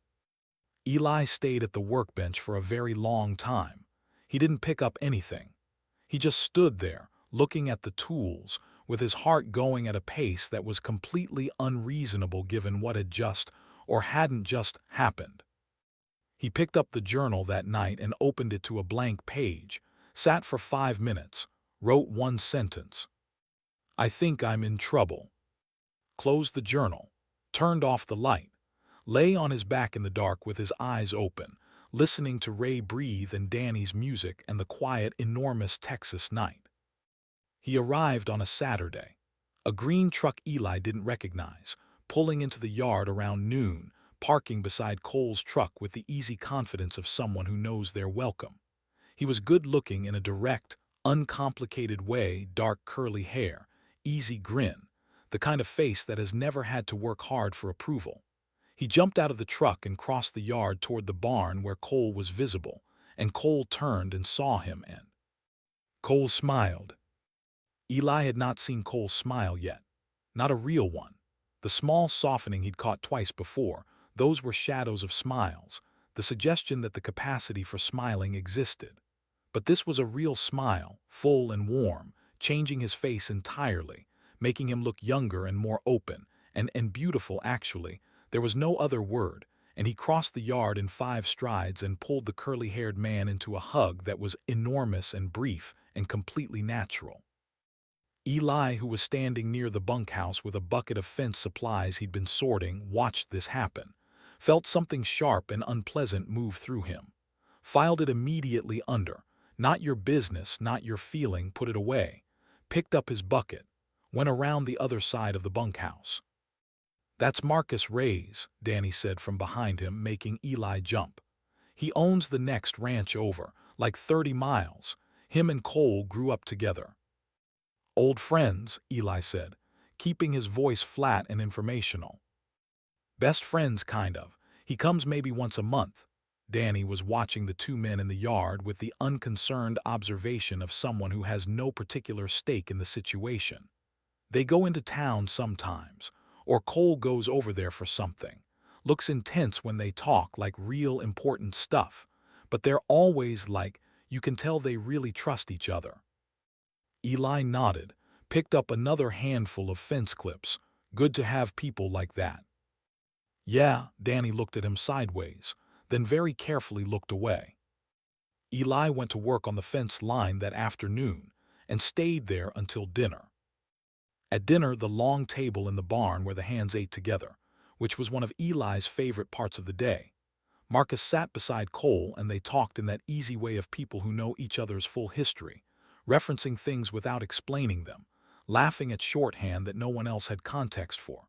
Eli stayed at the workbench for a very long time. He didn't pick up anything. He just stood there, looking at the tools, with his heart going at a pace that was completely unreasonable given what had just, or hadn't just, happened. He picked up the journal that night and opened it to a blank page, sat for 5 minutes, wrote one sentence. "I think I'm in trouble." Closed the journal, turned off the light, lay on his back in the dark with his eyes open, listening to Ray breathe and Danny's music and the quiet, enormous Texas night. He arrived on a Saturday. A green truck Eli didn't recognize, pulling into the yard around noon, parking beside Cole's truck with the easy confidence of someone who knows they're welcome. He was good-looking in a direct, uncomplicated way, dark curly hair, easy grin, the kind of face that has never had to work hard for approval. He jumped out of the truck and crossed the yard toward the barn where Cole was visible, and Cole turned and saw him and Cole smiled. Eli had not seen Cole smile yet. Not a real one. The small softening he'd caught twice before, those were shadows of smiles, the suggestion that the capacity for smiling existed. But this was a real smile, full and warm, changing his face entirely, making him look younger and more open, and beautiful actually. There was no other word, and he crossed the yard in 5 strides and pulled the curly-haired man into a hug that was enormous and brief and completely natural. Eli, who was standing near the bunkhouse with a bucket of fence supplies he'd been sorting, watched this happen, felt something sharp and unpleasant move through him, filed it immediately under. "Not your business, not your feeling, put it away," picked up his bucket, went around the other side of the bunkhouse. "That's Marcus Ray's," Danny said from behind him, making Eli jump. "He owns the next ranch over, like 30 miles. Him and Cole grew up together." "Old friends," Eli said, keeping his voice flat and informational. "Best friends, kind of. He comes maybe once a month." Danny was watching the 2 men in the yard with the unconcerned observation of someone who has no particular stake in the situation. "They go into town sometimes, or Cole goes over there for something. Looks intense when they talk, like real important stuff, but they're always like, you can tell they really trust each other." Eli nodded, picked up another handful of fence clips. "Good to have people like that." "Yeah," Danny looked at him sideways, then very carefully looked away. Eli went to work on the fence line that afternoon and stayed there until dinner. At dinner, the long table in the barn where the hands ate together, which was one of Eli's favorite parts of the day. Marcus sat beside Cole and they talked in that easy way of people who know each other's full history, referencing things without explaining them, laughing at shorthand that no one else had context for.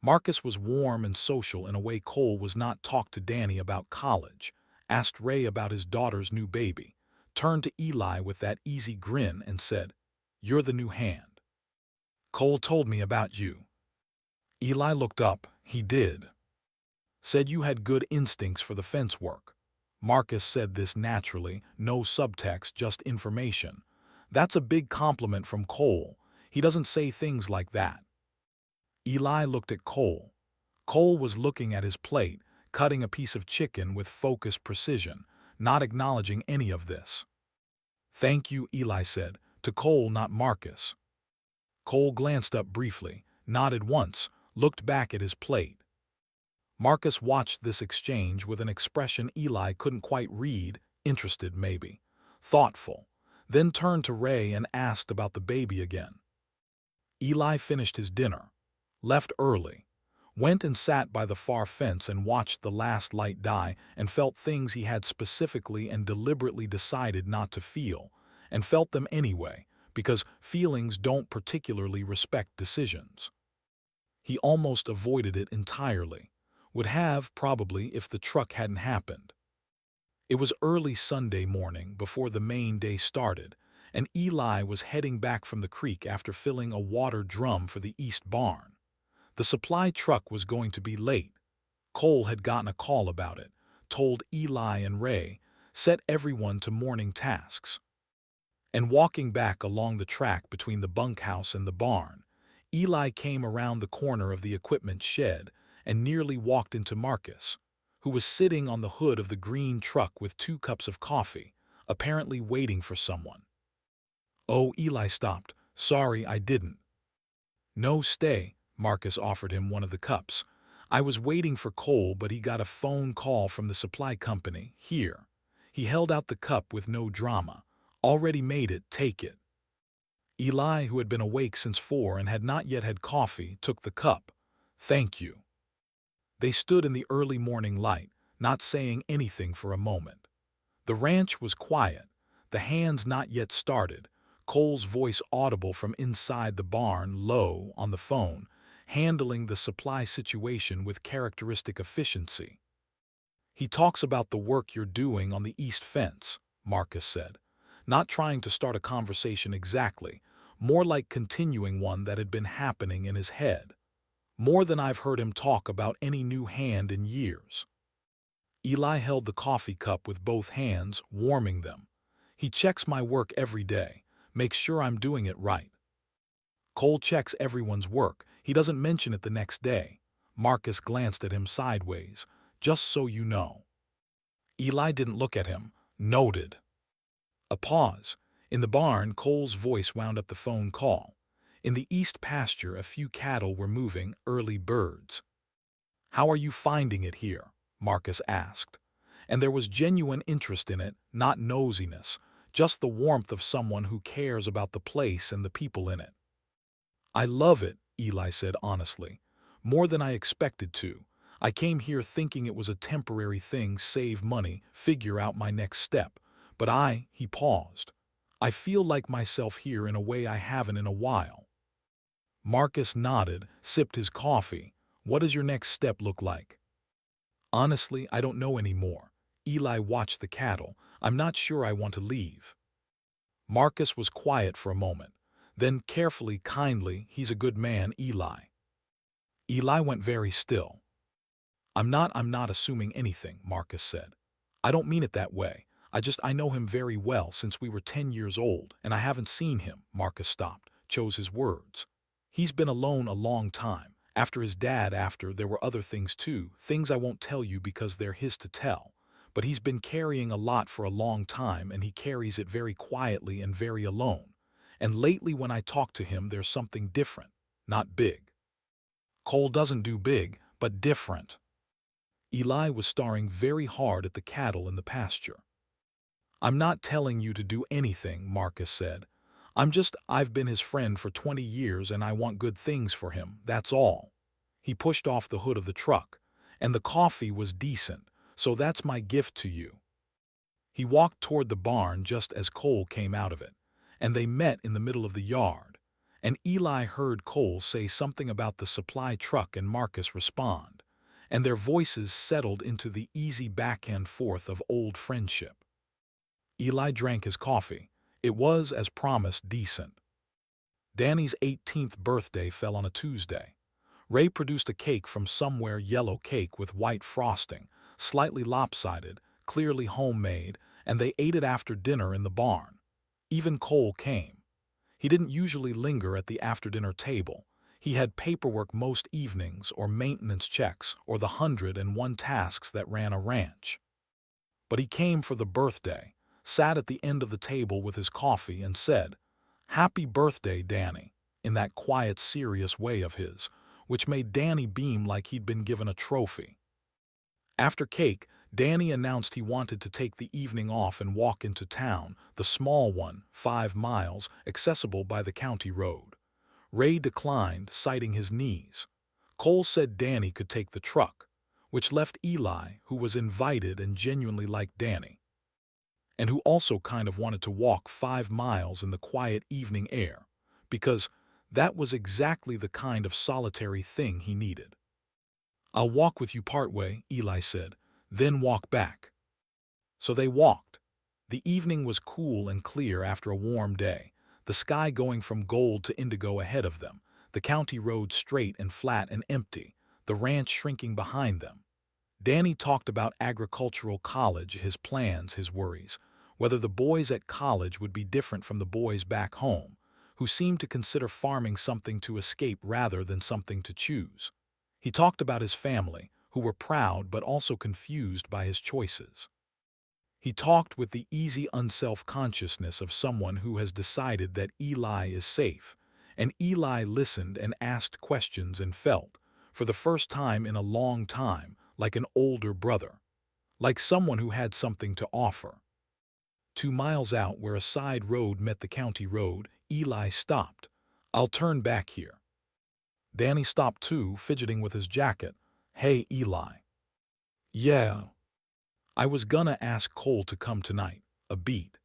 Marcus was warm and social in a way Cole was not. Talked to Danny about college, asked Ray about his daughter's new baby, turned to Eli with that easy grin and said, "You're the new hand. Cole told me about you." Eli looked up. "He did. Said you had good instincts for the fence work." Marcus said this naturally, no subtext, just information. "That's a big compliment from Cole. He doesn't say things like that." Eli looked at Cole. Cole was looking at his plate, cutting a piece of chicken with focused precision, not acknowledging any of this. "Thank you," Eli said, to Cole, not Marcus. Cole glanced up briefly, nodded once, looked back at his plate. Marcus watched this exchange with an expression Eli couldn't quite read, interested maybe, thoughtful, then turned to Ray and asked about the baby again. Eli finished his dinner, left early, went and sat by the far fence and watched the last light die and felt things he had specifically and deliberately decided not to feel, and felt them anyway, because feelings don't particularly respect decisions. He almost avoided it entirely, Would have, probably, if the truck hadn't happened. It was early Sunday morning before the main day started, and Eli was heading back from the creek after filling a water drum for the east barn. The supply truck was going to be late. Cole had gotten a call about it, told Eli and Ray, set everyone to morning tasks. And walking back along the track between the bunkhouse and the barn, Eli came around the corner of the equipment shed and nearly walked into Marcus, who was sitting on the hood of the green truck with 2 cups of coffee, apparently waiting for someone. "Oh," Eli stopped. "Sorry, I didn't." "No, stay." Marcus offered him one of the cups. "I was waiting for Cole, but he got a phone call from the supply company. Here." He held out the cup with no drama. "Already made it, take it." Eli, who had been awake since 4 and had not yet had coffee, took the cup. "Thank you." They stood in the early morning light, not saying anything for a moment. The ranch was quiet, the hands not yet started, Cole's voice audible from inside the barn, low, on the phone, handling the supply situation with characteristic efficiency. "He talks about the work you're doing on the east fence," Marcus said, not trying to start a conversation exactly, more like continuing one that had been happening in his head. "More than I've heard him talk about any new hand in years." Eli held the coffee cup with both hands, warming them. "He checks my work every day, makes sure I'm doing it right." "Cole checks everyone's work. He doesn't mention it the next day." Marcus glanced at him sideways. "Just so you know." Eli didn't look at him, noted. A pause. In the barn, Cole's voice wound up the phone call. In the east pasture, a few cattle were moving, early birds. "How are you finding it here?" Marcus asked. And there was genuine interest in it, not nosiness, just the warmth of someone who cares about the place and the people in it. "I love it," Eli said honestly. "More than I expected to. I came here thinking it was a temporary thing, save money, figure out my next step. But he paused. "I feel like myself here in a way I haven't in a while." Marcus nodded, sipped his coffee. "What does your next step look like?" "Honestly, I don't know anymore." Eli watched the cattle. "I'm not sure I want to leave." Marcus was quiet for a moment. Then carefully, kindly, "He's a good man, Eli." Eli went very still. I'm not assuming anything," Marcus said. "I don't mean it that way. I know him very well since we were 10 years old, and I haven't seen him." Marcus stopped, chose his words. "He's been alone a long time. After his dad, after there were other things too, things I won't tell you because they're his to tell. But he's been carrying a lot for a long time, and he carries it very quietly and very alone. And lately when I talk to him, there's something different, not big. Cole doesn't do big, but different." Eli was staring very hard at the cattle in the pasture. "I'm not telling you to do anything," Marcus said. I've been his friend for 20 years and I want good things for him, that's all." He pushed off the hood of the truck. "And the coffee was decent, so that's my gift to you." He walked toward the barn just as Cole came out of it, and they met in the middle of the yard. And Eli heard Cole say something about the supply truck and Marcus respond, and their voices settled into the easy back and forth of old friendship. Eli drank his coffee. It was, as promised, decent. Danny's 18th birthday fell on a Tuesday. Ray produced a cake from somewhere, yellow cake with white frosting, slightly lopsided, clearly homemade, and they ate it after dinner in the barn. Even Cole came. He didn't usually linger at the after-dinner table. He had paperwork most evenings, or maintenance checks, or the 101 tasks that ran a ranch. But he came for the birthday, sat at the end of the table with his coffee and said, "Happy birthday, Danny," in that quiet, serious way of his, which made Danny beam like he'd been given a trophy. After cake, Danny announced he wanted to take the evening off and walk into town, the small one, 5 miles, accessible by the county road. Ray declined, citing his knees. Cole said Danny could take the truck, which left Eli, who was invited and genuinely liked Danny, and who also kind of wanted to walk 5 miles in the quiet evening air, because that was exactly the kind of solitary thing he needed. "I'll walk with you partway," Eli said, "then walk back." So they walked. The evening was cool and clear after a warm day, the sky going from gold to indigo ahead of them, the county road straight and flat and empty, the ranch shrinking behind them. Danny talked about agricultural college, his plans, his worries, whether the boys at college would be different from the boys back home, who seemed to consider farming something to escape rather than something to choose. He talked about his family, who were proud but also confused by his choices. He talked with the easy unself-consciousness of someone who has decided that Eli is safe, and Eli listened and asked questions and felt, for the first time in a long time, like an older brother, like someone who had something to offer. 2 miles out, where a side road met the county road, Eli stopped. "I'll turn back here." Danny stopped too, fidgeting with his jacket. "Hey, Eli." "Yeah." "I was gonna ask Cole to come tonight. A beat.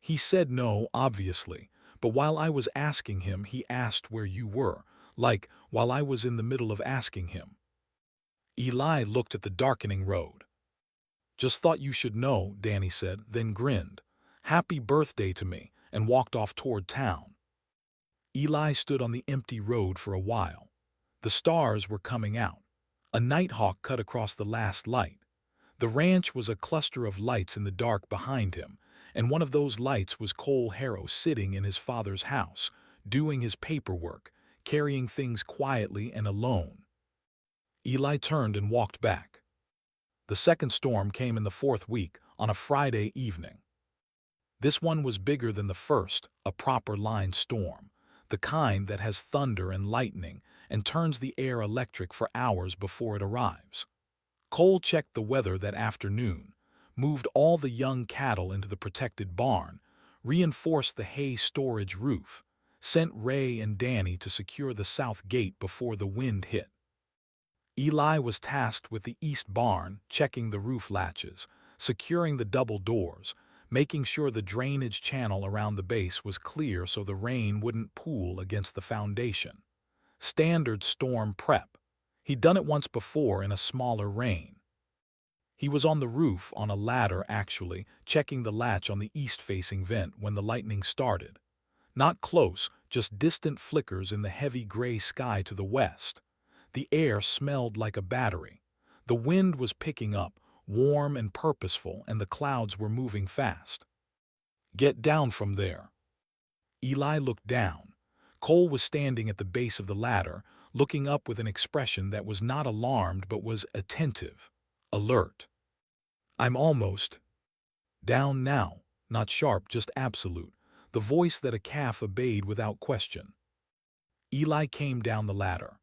He said no, obviously, but while I was asking him, he asked where you were, like, while I was in the middle of asking him." Eli looked at the darkening road. "Just thought you should know," Danny said, then grinned. "Happy birthday to me," and walked off toward town. Eli stood on the empty road for a while. The stars were coming out. A nighthawk cut across the last light. The ranch was a cluster of lights in the dark behind him, and one of those lights was Cole Harrow sitting in his father's house, doing his paperwork, carrying things quietly and alone. Eli turned and walked back. The second storm came in the fourth week, on a Friday evening. This one was bigger than the first, a proper line storm, the kind that has thunder and lightning and turns the air electric for hours before it arrives. Cole checked the weather that afternoon, moved all the young cattle into the protected barn, reinforced the hay storage roof, sent Ray and Danny to secure the south gate before the wind hit. Eli was tasked with the east barn, checking the roof latches, securing the double doors, making sure the drainage channel around the base was clear so the rain wouldn't pool against the foundation. Standard storm prep. He'd done it once before in a smaller rain. He was on the roof, on a ladder actually, checking the latch on the east-facing vent when the lightning started. Not close, just distant flickers in the heavy gray sky to the west. The air smelled like a battery. The wind was picking up, warm and purposeful, and the clouds were moving fast. "Get down from there." Eli looked down. Cole was standing at the base of the ladder, looking up with an expression that was not alarmed but was attentive, alert. "I'm almost down now," not sharp, just absolute, the voice that a calf obeyed without question. Eli came down the ladder.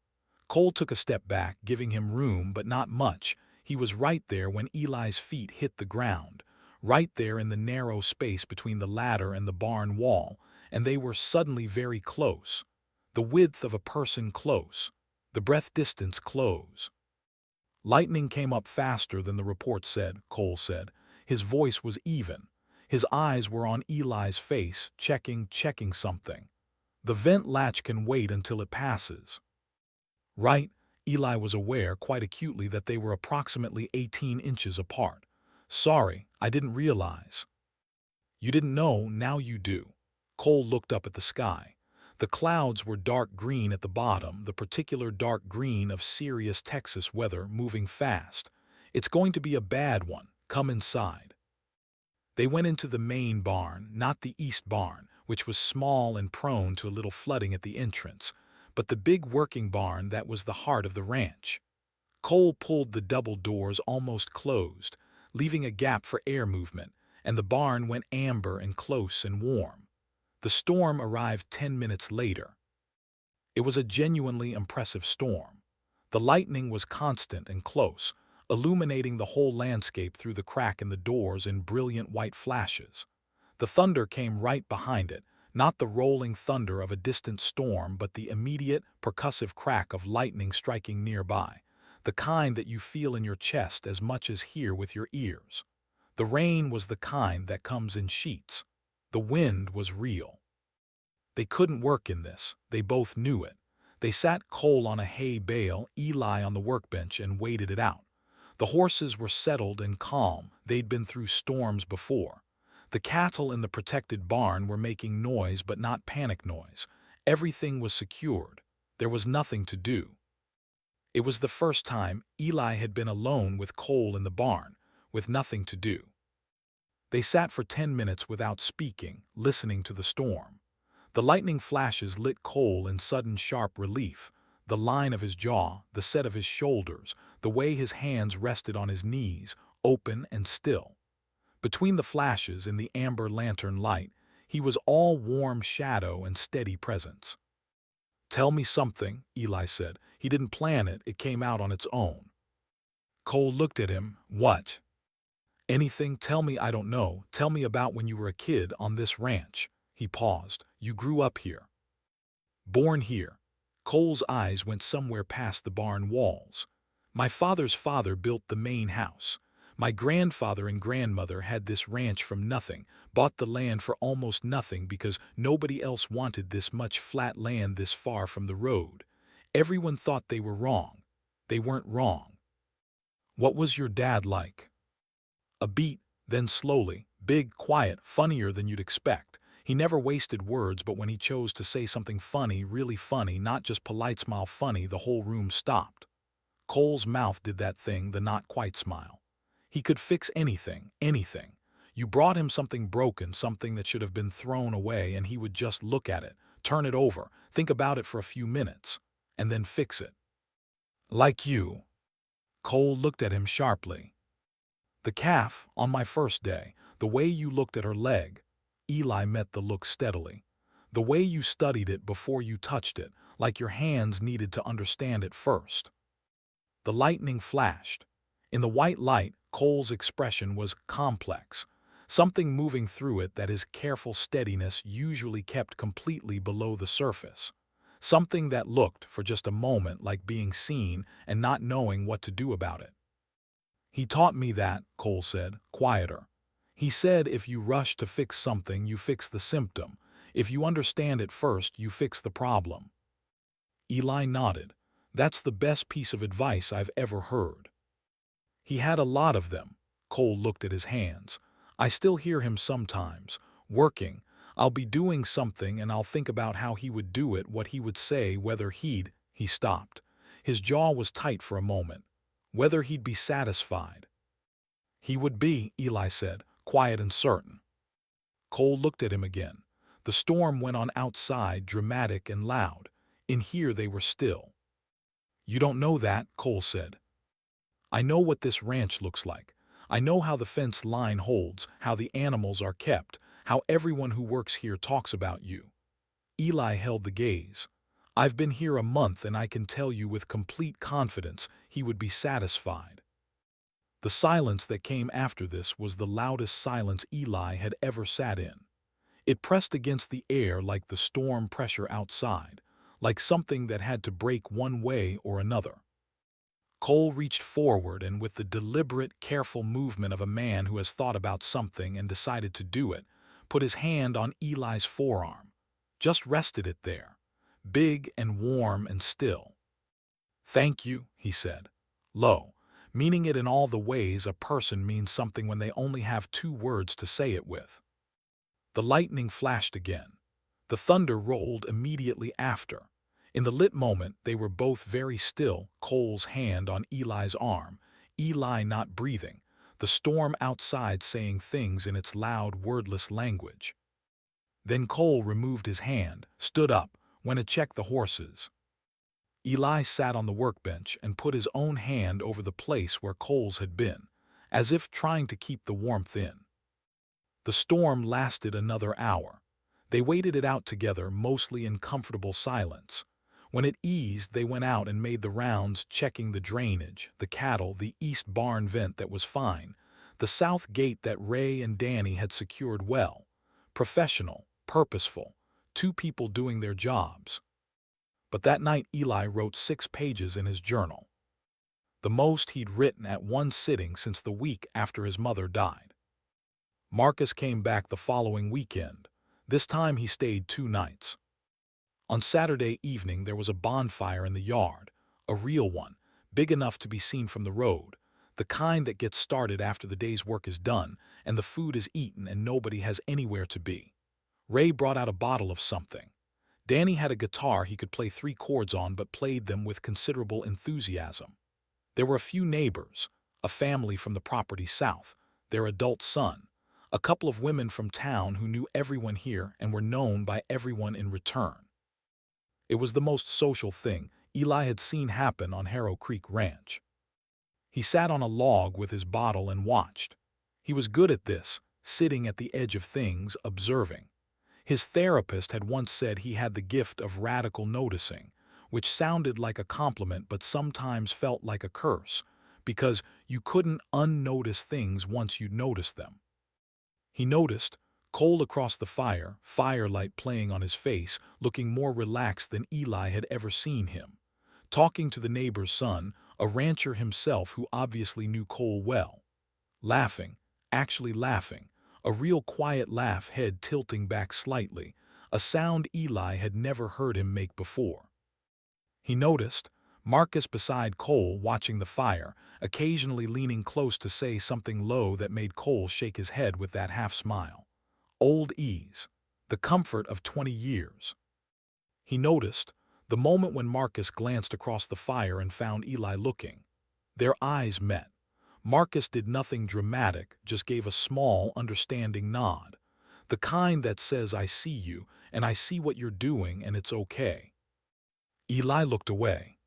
Cole took a step back, giving him room, but not much. He was right there when Eli's feet hit the ground, right there in the narrow space between the ladder and the barn wall, and they were suddenly very close. The width of a person close. The breath distance close. Lightning came up faster than the report said, Cole said. His voice was even. His eyes were on Eli's face, checking something. "The vent latch can wait until it passes." Right, Eli was aware quite acutely that they were approximately 18 inches apart. "Sorry, I didn't realize." "You didn't know, now you do." Cole looked up at the sky. The clouds were dark green at the bottom, the particular dark green of serious Texas weather, moving fast. "It's going to be a bad one. Come inside." They went into the main barn, not the east barn, which was small and prone to a little flooding at the entrance, but the big working barn that was the heart of the ranch. Cole pulled the double doors almost closed, leaving a gap for air movement, and the barn went amber and close and warm. The storm arrived 10 minutes later. It was a genuinely impressive storm. The lightning was constant and close, illuminating the whole landscape through the crack in the doors in brilliant white flashes. The thunder came right behind it, not the rolling thunder of a distant storm but the immediate, percussive crack of lightning striking nearby, the kind that you feel in your chest as much as hear with your ears. The rain was the kind that comes in sheets. The wind was real. They couldn't work in this, they both knew it. They sat Cole on a hay bale, Eli on the workbench, and waited it out. The horses were settled and calm. They'd been through storms before. The cattle in the protected barn were making noise, but not panic noise. Everything was secured. There was nothing to do. It was the first time Eli had been alone with Cole in the barn, with nothing to do. They sat for 10 minutes without speaking, listening to the storm. The lightning flashes lit Cole in sudden sharp relief. The line of his jaw, the set of his shoulders, the way his hands rested on his knees, open and still. Between the flashes in the amber lantern light, he was all warm shadow and steady presence. "Tell me something," Eli said. "He didn't plan it, it came out on its own." Cole looked at him. "What?" "Anything, tell me. I don't know. Tell me about when you were a kid on this ranch." He paused. "You grew up here." "Born here." Cole's eyes went somewhere past the barn walls. "My father's father built the main house. My grandfather and grandmother had this ranch from nothing, bought the land for almost nothing because nobody else wanted this much flat land this far from the road. Everyone thought they were wrong. They weren't wrong." "What was your dad like?" A beat, then slowly, big, quiet, funnier than you'd expect. He never wasted words, but when he chose to say something funny, really funny, not just polite smile funny, the whole room stopped. Cole's mouth did that thing, the not quite smile. He could fix anything, anything. You brought him something broken, something that should have been thrown away, and he would just look at it, turn it over, think about it for a few minutes, and then fix it. "Like you." Cole looked at him sharply. "The calf, on my first day, the way you looked at her leg." Eli met the look steadily. "The way you studied it before you touched it, like your hands needed to understand it first." The lightning flashed. In the white light, Cole's expression was complex, something moving through it that his careful steadiness usually kept completely below the surface. Something that looked, for just a moment, like being seen and not knowing what to do about it. "He taught me that," Cole said, quieter. "He said if you rush to fix something, you fix the symptom. If you understand it first, you fix the problem." Eli nodded. "That's the best piece of advice I've ever heard." "He had a lot of them." Cole looked at his hands. "I still hear him sometimes, working. I'll be doing something and I'll think about how he would do it, what he would say, whether he'd—" He stopped. His jaw was tight for a moment. "Whether he'd be satisfied." "He would be," Eli said, quiet and certain. Cole looked at him again. The storm went on outside, dramatic and loud. In here they were still. "You don't know that," Cole said. "I know what this ranch looks like. I know how the fence line holds, how the animals are kept, how everyone who works here talks about you." Eli held the gaze. "I've been here a month and I can tell you with complete confidence he would be satisfied." The silence that came after this was the loudest silence Eli had ever sat in. It pressed against the air like the storm pressure outside, like something that had to break one way or another. Cole reached forward and, with the deliberate, careful movement of a man who has thought about something and decided to do it, put his hand on Eli's forearm. Just rested it there, big and warm and still. "Thank you," he said, low, meaning it in all the ways a person means something when they only have 2 words to say it with. The lightning flashed again. The thunder rolled immediately after. In the lit moment, they were both very still, Cole's hand on Eli's arm, Eli not breathing, the storm outside saying things in its loud, wordless language. Then Cole removed his hand, stood up, went to check the horses. Eli sat on the workbench and put his own hand over the place where Cole's had been, as if trying to keep the warmth in. The storm lasted another hour. They waited it out together, mostly in comfortable silence. When it eased, they went out and made the rounds, checking the drainage, the cattle, the east barn vent that was fine, the south gate that Ray and Danny had secured well. Professional, purposeful, 2 people doing their jobs. But that night Eli wrote 6 pages in his journal. The most he'd written at one sitting since the week after his mother died. Marcus came back the following weekend. This time he stayed 2 nights. On Saturday evening there was a bonfire in the yard, a real one, big enough to be seen from the road, the kind that gets started after the day's work is done and the food is eaten and nobody has anywhere to be. Ray brought out a bottle of something. Danny had a guitar he could play 3 chords on but played them with considerable enthusiasm. There were a few neighbors, a family from the property south, their adult son, a couple of women from town who knew everyone here and were known by everyone in return. It was the most social thing Eli had seen happen on Harrow Creek Ranch. He sat on a log with his bottle and watched. He was good at this, sitting at the edge of things, observing. His therapist had once said he had the gift of radical noticing, which sounded like a compliment but sometimes felt like a curse, because you couldn't unnotice things once you'd noticed them. He noticed Cole across the fire, firelight playing on his face, looking more relaxed than Eli had ever seen him. Talking to the neighbor's son, a rancher himself who obviously knew Cole well. Laughing, actually laughing, a real quiet laugh, head tilting back slightly, a sound Eli had never heard him make before. He noticed Marcus beside Cole watching the fire, occasionally leaning close to say something low that made Cole shake his head with that half-smile. Old ease, the comfort of 20 years. He noticed the moment when Marcus glanced across the fire and found Eli looking. Their eyes met. Marcus did nothing dramatic, just gave a small, understanding nod. The kind that says, I see you, and I see what you're doing, and it's okay. Eli looked away.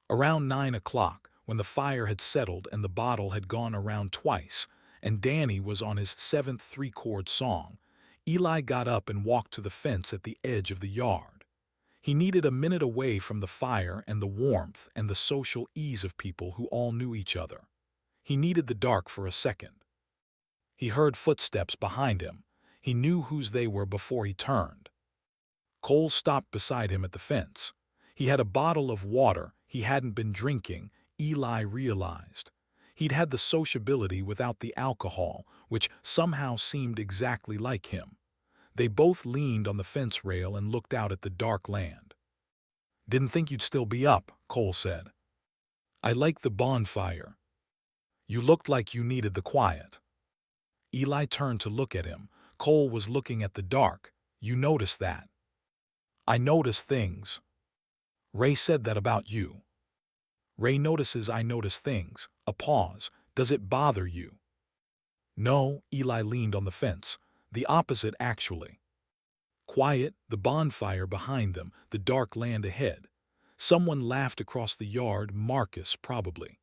Around 9 o'clock, when the fire had settled and the bottle had gone around twice, and Danny was on his 7th 3-chord song, Eli got up and walked to the fence at the edge of the yard. He needed a minute away from the fire and the warmth and the social ease of people who all knew each other. He needed the dark for a second. He heard footsteps behind him. He knew whose they were before he turned. Cole stopped beside him at the fence. He had a bottle of water he hadn't been drinking, Eli realized. He'd had the sociability without the alcohol, which somehow seemed exactly like him. They both leaned on the fence rail and looked out at the dark land. Didn't think you'd still be up, Cole said. I like the bonfire. You looked like you needed the quiet. Eli turned to look at him. Cole was looking at the dark. You noticed that? I notice things. Ray said that about you. Ray notices I notice things. A pause. Does it bother you? No, Eli leaned on the fence. The opposite, actually. Quiet, the bonfire behind them, the dark land ahead. Someone laughed across the yard, Marcus, probably.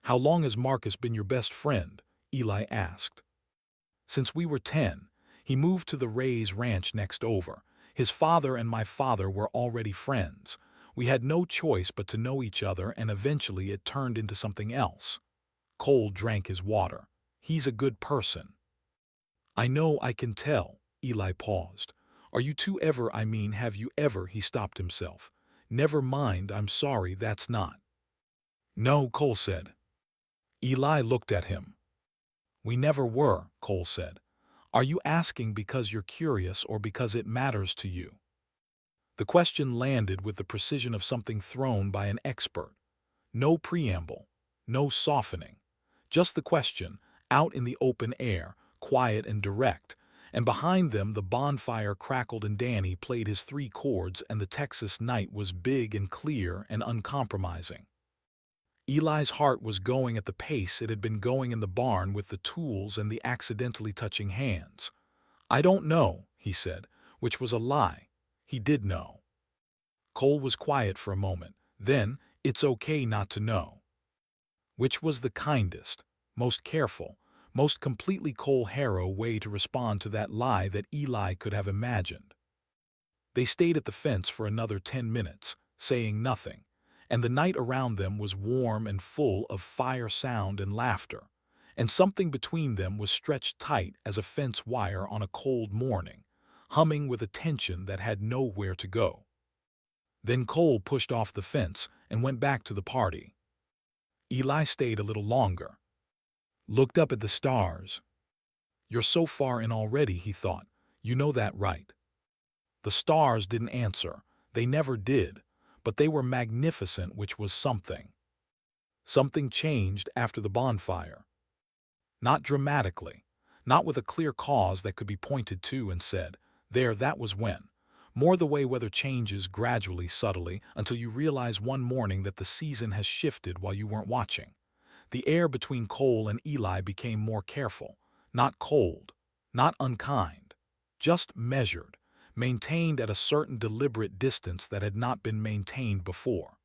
How long has Marcus been your best friend? Eli asked. Since we were 10. He moved to the Ray's ranch next over. His father and my father were already friends. We had no choice but to know each other, and eventually it turned into something else. Cole drank his water. He's a good person. I know, I can tell. Eli paused. Are you two ever, have you ever? He stopped himself. Never mind, I'm sorry, that's not. No, Cole said. Eli looked at him. We never were, Cole said. Are you asking because you're curious or because it matters to you? The question landed with the precision of something thrown by an expert. No preamble, no softening. Just the question, out in the open air, quiet and direct, and behind them the bonfire crackled and Danny played his 3 chords and the Texas night was big and clear and uncompromising. Eli's heart was going at the pace it had been going in the barn with the tools and the accidentally touching hands. I don't know, he said, which was a lie. He did know. Cole was quiet for a moment. Then, it's okay not to know. Which was the kindest, most careful, most completely Cole Harrow way to respond to that lie that Eli could have imagined. They stayed at the fence for another 10 minutes, saying nothing, and the night around them was warm and full of fire sound and laughter, and something between them was stretched tight as a fence wire on a cold morning, humming with a tension that had nowhere to go. Then Cole pushed off the fence and went back to the party. Eli stayed a little longer. Looked up at the stars. You're so far in already, he thought. You know that, right? The stars didn't answer. They never did. But they were magnificent, which was something. Something changed after the bonfire. Not dramatically. Not with a clear cause that could be pointed to and said, there, that was when. More the way weather changes gradually, subtly, until you realize one morning that the season has shifted while you weren't watching. The air between Cole and Eli became more careful. Not cold. Not unkind. Just measured. Maintained at a certain deliberate distance that had not been maintained before.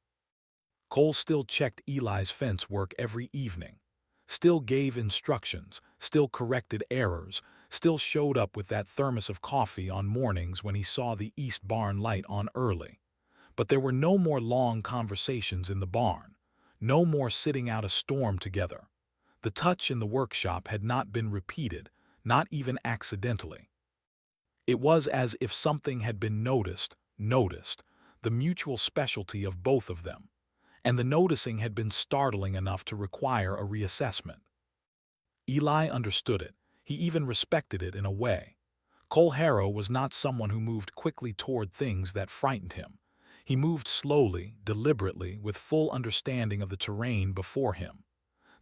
Cole still checked Eli's fence work every evening. Still gave instructions, still corrected errors, still showed up with that thermos of coffee on mornings when he saw the east barn light on early. But there were no more long conversations in the barn. No more sitting out a storm together. The touch in the workshop had not been repeated, not even accidentally. It was as if something had been noticed, the mutual specialty of both of them. And the noticing had been startling enough to require a reassessment. Eli understood it. He even respected it in a way. Cole Harrow was not someone who moved quickly toward things that frightened him. He moved slowly, deliberately, with full understanding of the terrain before him.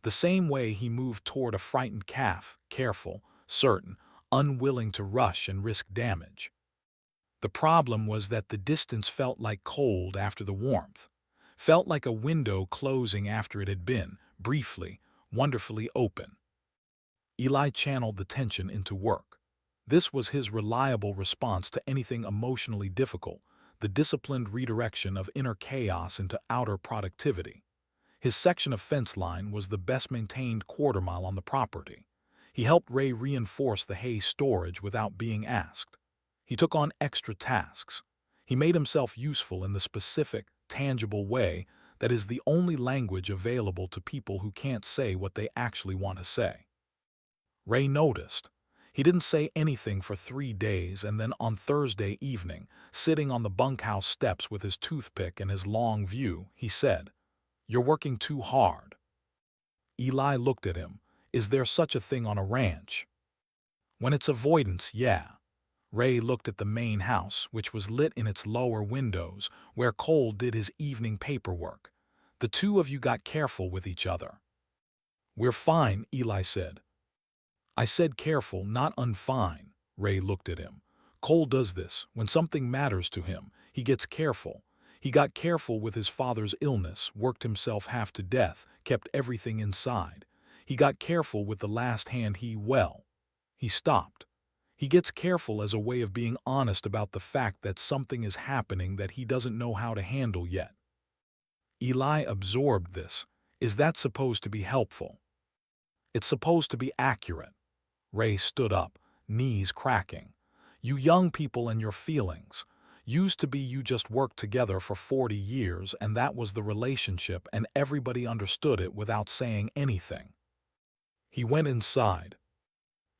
The same way he moved toward a frightened calf, careful, certain, unwilling to rush and risk damage. The problem was that the distance felt like cold after the warmth. Felt like a window closing after it had been, briefly, wonderfully open. Eli channeled the tension into work. This was his reliable response to anything emotionally difficult, the disciplined redirection of inner chaos into outer productivity. His section of fence line was the best-maintained quarter-mile on the property. He helped Ray reinforce the hay storage without being asked. He took on extra tasks. He made himself useful in the specific, tangible way that is the only language available to people who can't say what they actually want to say. Ray noticed. He didn't say anything for 3 days, and then on Thursday evening, sitting on the bunkhouse steps with his toothpick and his long view, he said, "You're working too hard." Eli looked at him. Is there such a thing on a ranch? When it's avoidance, yeah. Ray looked at the main house, which was lit in its lower windows, where Cole did his evening paperwork. The two of you got careful with each other. We're fine, Eli said. I said careful, not unfine. Ray looked at him. Cole does this. When something matters to him, he gets careful. He got careful with his father's illness, worked himself half to death, kept everything inside. He got careful with the last hand he stopped. He gets careful as a way of being honest about the fact that something is happening that he doesn't know how to handle yet. Eli absorbed this. Is that supposed to be helpful? It's supposed to be accurate. Ray stood up, knees cracking. You young people and your feelings. Used to be you just worked together for 40 years and that was the relationship and everybody understood it without saying anything. He went inside.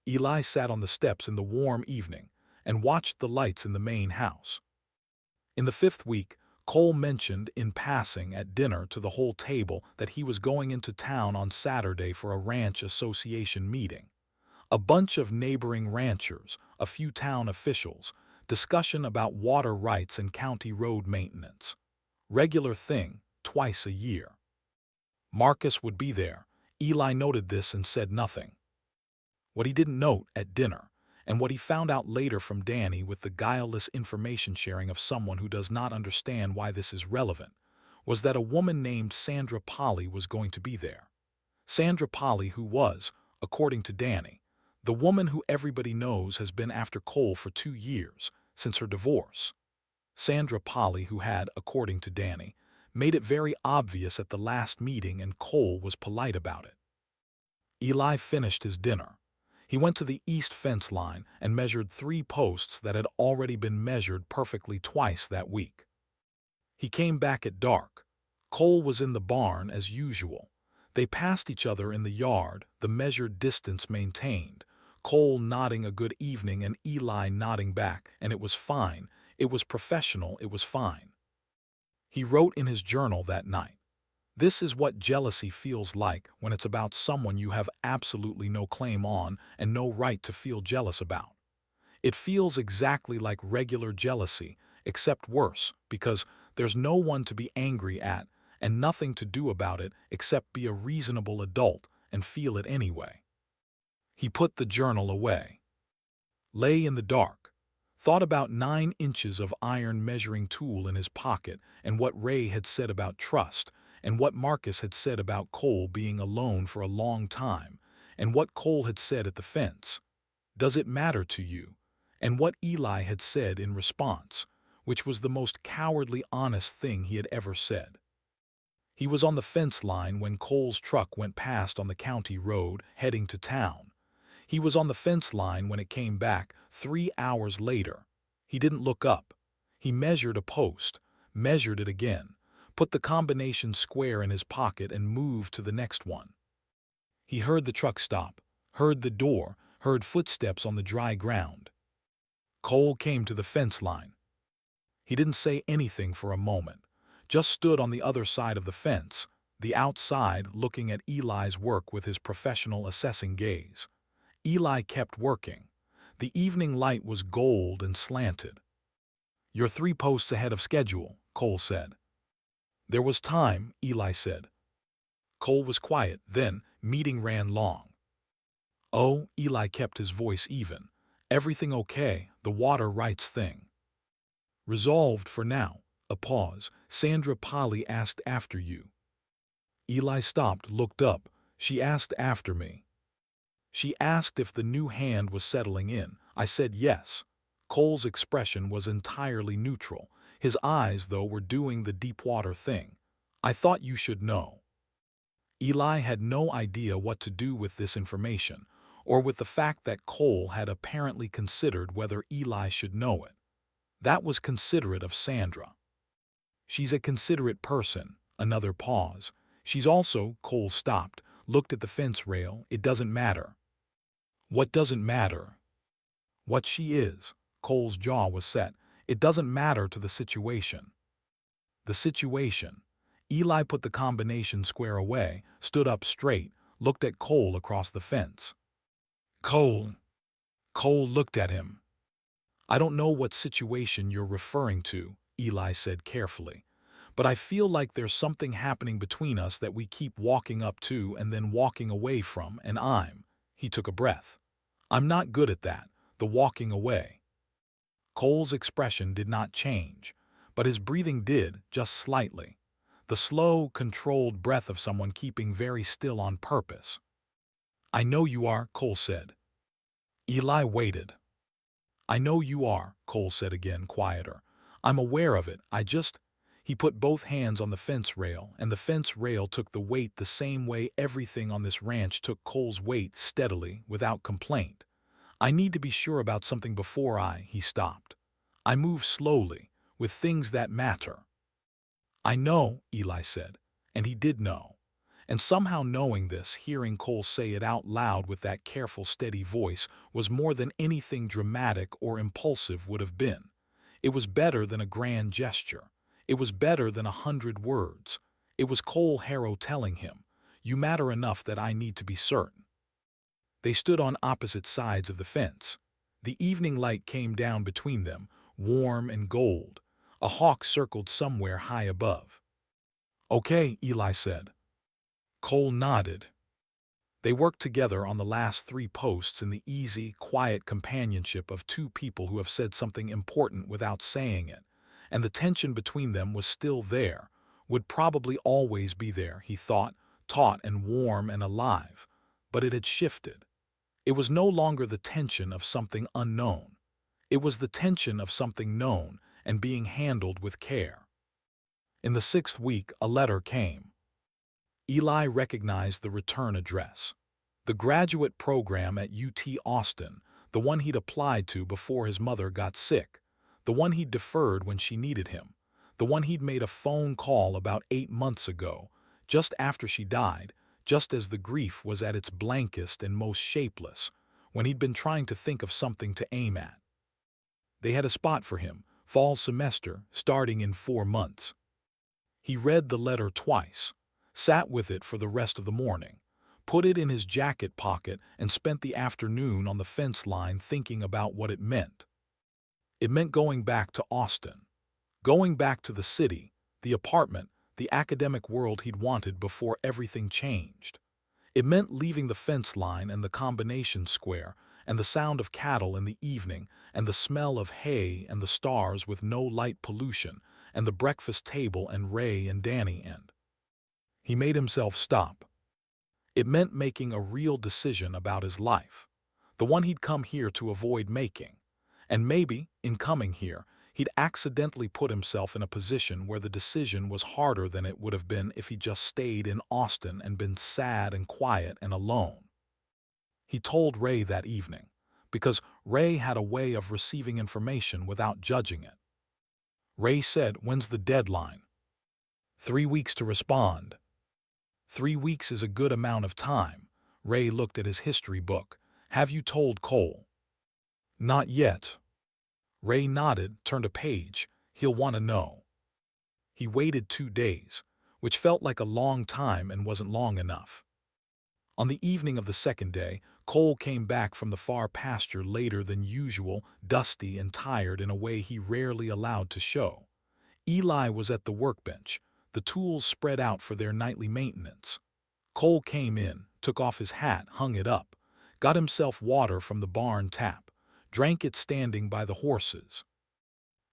Eli sat on the steps in the warm evening and watched the lights in the main house. In the 5th week, Cole mentioned in passing at dinner to the whole table that he was going into town on Saturday for a ranch association meeting. A bunch of neighboring ranchers, a few town officials, discussion about water rights and county road maintenance. Regular thing, twice a year. Marcus would be there. Eli noted this and said nothing. What he didn't note at dinner, and what he found out later from Danny with the guileless information sharing of someone who does not understand why this is relevant, was that a woman named Sandra Polly was going to be there. Sandra Polly, who was, according to Danny, the woman who everybody knows has been after Cole for 2 years, since her divorce. Sandra Polly, who had, according to Danny, made it very obvious at the last meeting and Cole was polite about it. Eli finished his dinner. He went to the east fence line and measured 3 posts that had already been measured perfectly twice that week. He came back at dark. Cole was in the barn as usual. They passed each other in the yard, the measured distance maintained, Cole nodding a good evening and Eli nodding back, and it was fine, it was professional, it was fine. He wrote in his journal that night, "This is what jealousy feels like when it's about someone you have absolutely no claim on and no right to feel jealous about. It feels exactly like regular jealousy, except worse, because there's no one to be angry at and nothing to do about it except be a reasonable adult and feel it anyway. He put the journal away, lay in the dark, thought about 9 inches of iron measuring tool in his pocket and what Ray had said about trust, and what Marcus had said about Cole being alone for a long time, and what Cole had said at the fence. Does it matter to you? And what Eli had said in response, which was the most cowardly honest thing he had ever said. He was on the fence line when Cole's truck went past on the county road, heading to town. He was on the fence line when it came back 3 hours later. He didn't look up. He measured a post, measured it again, put the combination square in his pocket and moved to the next one. He heard the truck stop, heard the door, heard footsteps on the dry ground. Cole came to the fence line. He didn't say anything for a moment, just stood on the other side of the fence, the outside looking at Eli's work with his professional assessing gaze. Eli kept working. The evening light was gold and slanted. "You're 3 posts ahead of schedule," Cole said. "There was time," Eli said. Cole was quiet, then meeting ran long. "Oh," Eli kept his voice even. "Everything okay, the water rights thing." "Resolved for now." A pause. "Sandra Polly asked after you." Eli stopped, looked up. "She asked after me." "She asked if the new hand was settling in. I said yes." Cole's expression was entirely neutral. His eyes, though, were doing the deep-water thing. "I thought you should know." Eli had no idea what to do with this information, or with the fact that Cole had apparently considered whether Eli should know it. That was considerate of Sandra. "She's a considerate person." Another pause. "She's also—" Cole stopped, looked at the fence rail. "It doesn't matter." "What doesn't matter?" "What she is." Cole's jaw was set. "It doesn't matter to the situation." The situation. Eli put the combination square away, stood up straight, looked at Cole across the fence. "Cole." Cole looked at him. "I don't know what situation you're referring to," Eli said carefully, "but I feel like there's something happening between us that we keep walking up to and then walking away from, and he took a breath. "I'm not good at that, the walking away." Cole's expression did not change, but his breathing did, just slightly. The slow, controlled breath of someone keeping very still on purpose. "I know you are," Cole said. Eli waited. "I know you are," Cole said again, quieter. "I'm aware of it, He put both hands on the fence rail, and the fence rail took the weight the same way everything on this ranch took Cole's weight, steadily, without complaint. "I need to be sure about something before he stopped. "I move slowly, with things that matter." "I know," Eli said, and he did know. And somehow knowing this, hearing Cole say it out loud with that careful, steady voice, was more than anything dramatic or impulsive would have been. It was better than a grand gesture. It was better than 100 words. It was Cole Harrow telling him, "You matter enough that I need to be certain." They stood on opposite sides of the fence. The evening light came down between them, warm and gold. A hawk circled somewhere high above. "Okay," Eli said. Cole nodded. They worked together on the last 3 posts in the easy, quiet companionship of 2 people who have said something important without saying it, and the tension between them was still there, would probably always be there, he thought, taut and warm and alive, but it had shifted. It was no longer the tension of something unknown. It was the tension of something known and being handled with care. In the 6th week, a letter came. Eli recognized the return address. The graduate program at UT Austin, the one he'd applied to before his mother got sick, the one he'd deferred when she needed him, the one he'd made a phone call about 8 months ago, just after she died, just as the grief was at its blankest and most shapeless, when he'd been trying to think of something to aim at. They had a spot for him, fall semester, starting in 4 months. He read the letter twice, sat with it for the rest of the morning, put it in his jacket pocket, and spent the afternoon on the fence line thinking about what it meant. It meant going back to Austin. Going back to the city, the apartment, the academic world he'd wanted before everything changed. It meant leaving the fence line and the combination square, and the sound of cattle in the evening, and the smell of hay and the stars with no light pollution, and the breakfast table and Ray and Danny and. He made himself stop. It meant making a real decision about his life, the one he'd come here to avoid making. And maybe, in coming here, he'd accidentally put himself in a position where the decision was harder than it would have been if he just stayed in Austin and been sad and quiet and alone. He told Ray that evening, because Ray had a way of receiving information without judging it. Ray said, "When's the deadline?" 3 weeks to respond. 3 weeks is a good amount of time. Ray looked at his history book. Have you told Cole? Not yet. Ray nodded, turned a page. He'll want to know. He waited 2 days, which felt like a long time and wasn't long enough. On the evening of the second day, Cole came back from the far pasture later than usual, dusty and tired in a way he rarely allowed to show. Eli was at the workbench, the tools spread out for their nightly maintenance. Cole came in, took off his hat, hung it up, got himself water from the barn tap, drank it standing by the horses.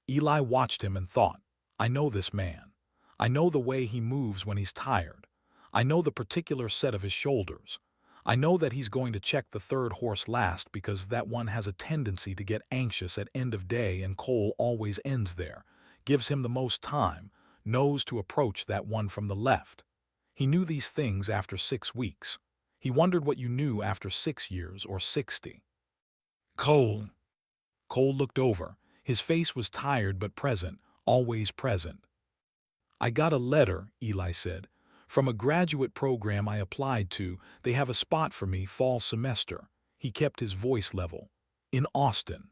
Eli watched him and thought, I know this man. I know the way he moves when he's tired. I know the particular set of his shoulders. I know that he's going to check the third horse last because that one has a tendency to get anxious at end of day and Cole always ends there, gives him the most time, knows to approach that one from the left. He knew these things after 6 weeks. He wondered what you knew after 6 years or 60. Cole. Cole looked over. His face was tired but present, always present. I got a letter, Eli said. From a graduate program I applied to, they have a spot for me fall semester. He kept his voice level. In Austin.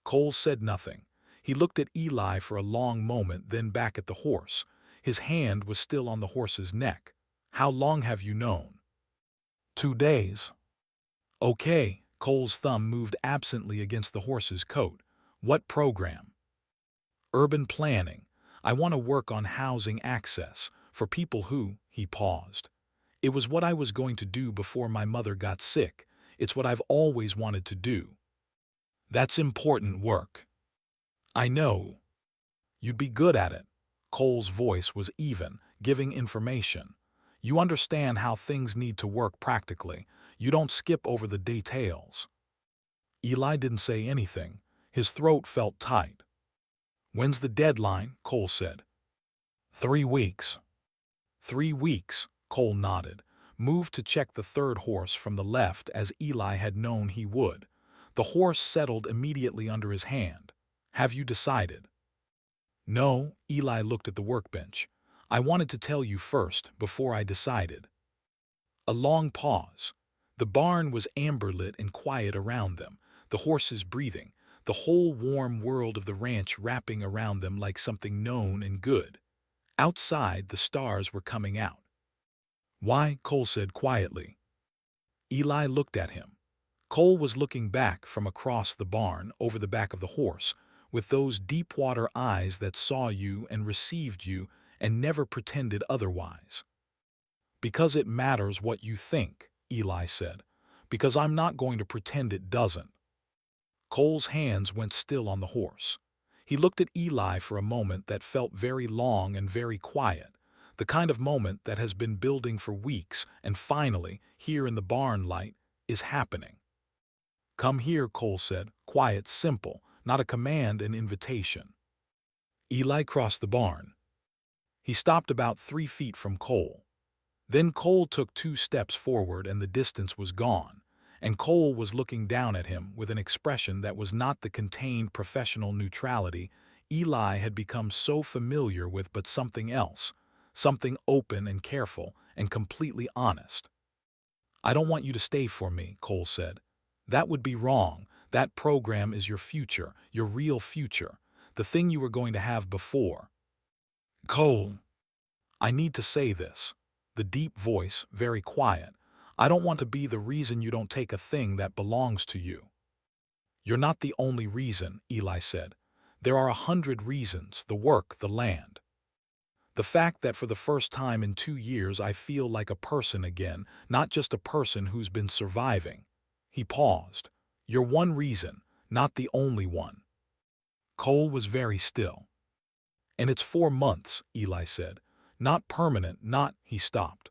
Cole said nothing. He looked at Eli for a long moment, then back at the horse. His hand was still on the horse's neck. How long have you known? 2 days. Okay. Cole's thumb moved absently against the horse's coat. What program? Urban planning. I want to work on housing access for people who, he paused. It was what I was going to do before my mother got sick. It's what I've always wanted to do. That's important work. I know. You'd be good at it. Cole's voice was even, giving information. You understand how things need to work practically. You don't skip over the details. Eli didn't say anything. His throat felt tight. When's the deadline? Cole said. 3 weeks. 3 weeks, Cole nodded, moved to check the third horse from the left as Eli had known he would. The horse settled immediately under his hand. Have you decided? No, Eli looked at the workbench. I wanted to tell you first, before I decided. A long pause. The barn was amber-lit and quiet around them, the horses breathing, the whole warm world of the ranch wrapping around them like something known and good. Outside, the stars were coming out. Why? Cole said quietly. Eli looked at him. Cole was looking back from across the barn over the back of the horse, with those deep-water eyes that saw you and received you and never pretended otherwise. Because it matters what you think, Eli said, because I'm not going to pretend it doesn't. Cole's hands went still on the horse. He looked at Eli for a moment that felt very long and very quiet, the kind of moment that has been building for weeks and finally, here in the barn light, is happening. Come here, Cole said, quiet, simple, not a command, an invitation. Eli crossed the barn. He stopped about 3 feet from Cole. Then Cole took 2 steps forward and the distance was gone, and Cole was looking down at him with an expression that was not the contained professional neutrality Eli had become so familiar with, but something else, something open and careful and completely honest. I don't want you to stay for me, Cole said. That would be wrong. That program is your future, your real future, the thing you were going to have before. Cole, I need to say this. The deep voice, very quiet. I don't want to be the reason you don't take a thing that belongs to you." "You're not the only reason," Eli said. "There are 100 reasons: the work, the land. The fact that for the first time in 2 years I feel like a person again, not just a person who's been surviving." He paused. "You're one reason, not the only one." Cole was very still. "And it's 4 months," Eli said. "Not permanent, not—" He stopped.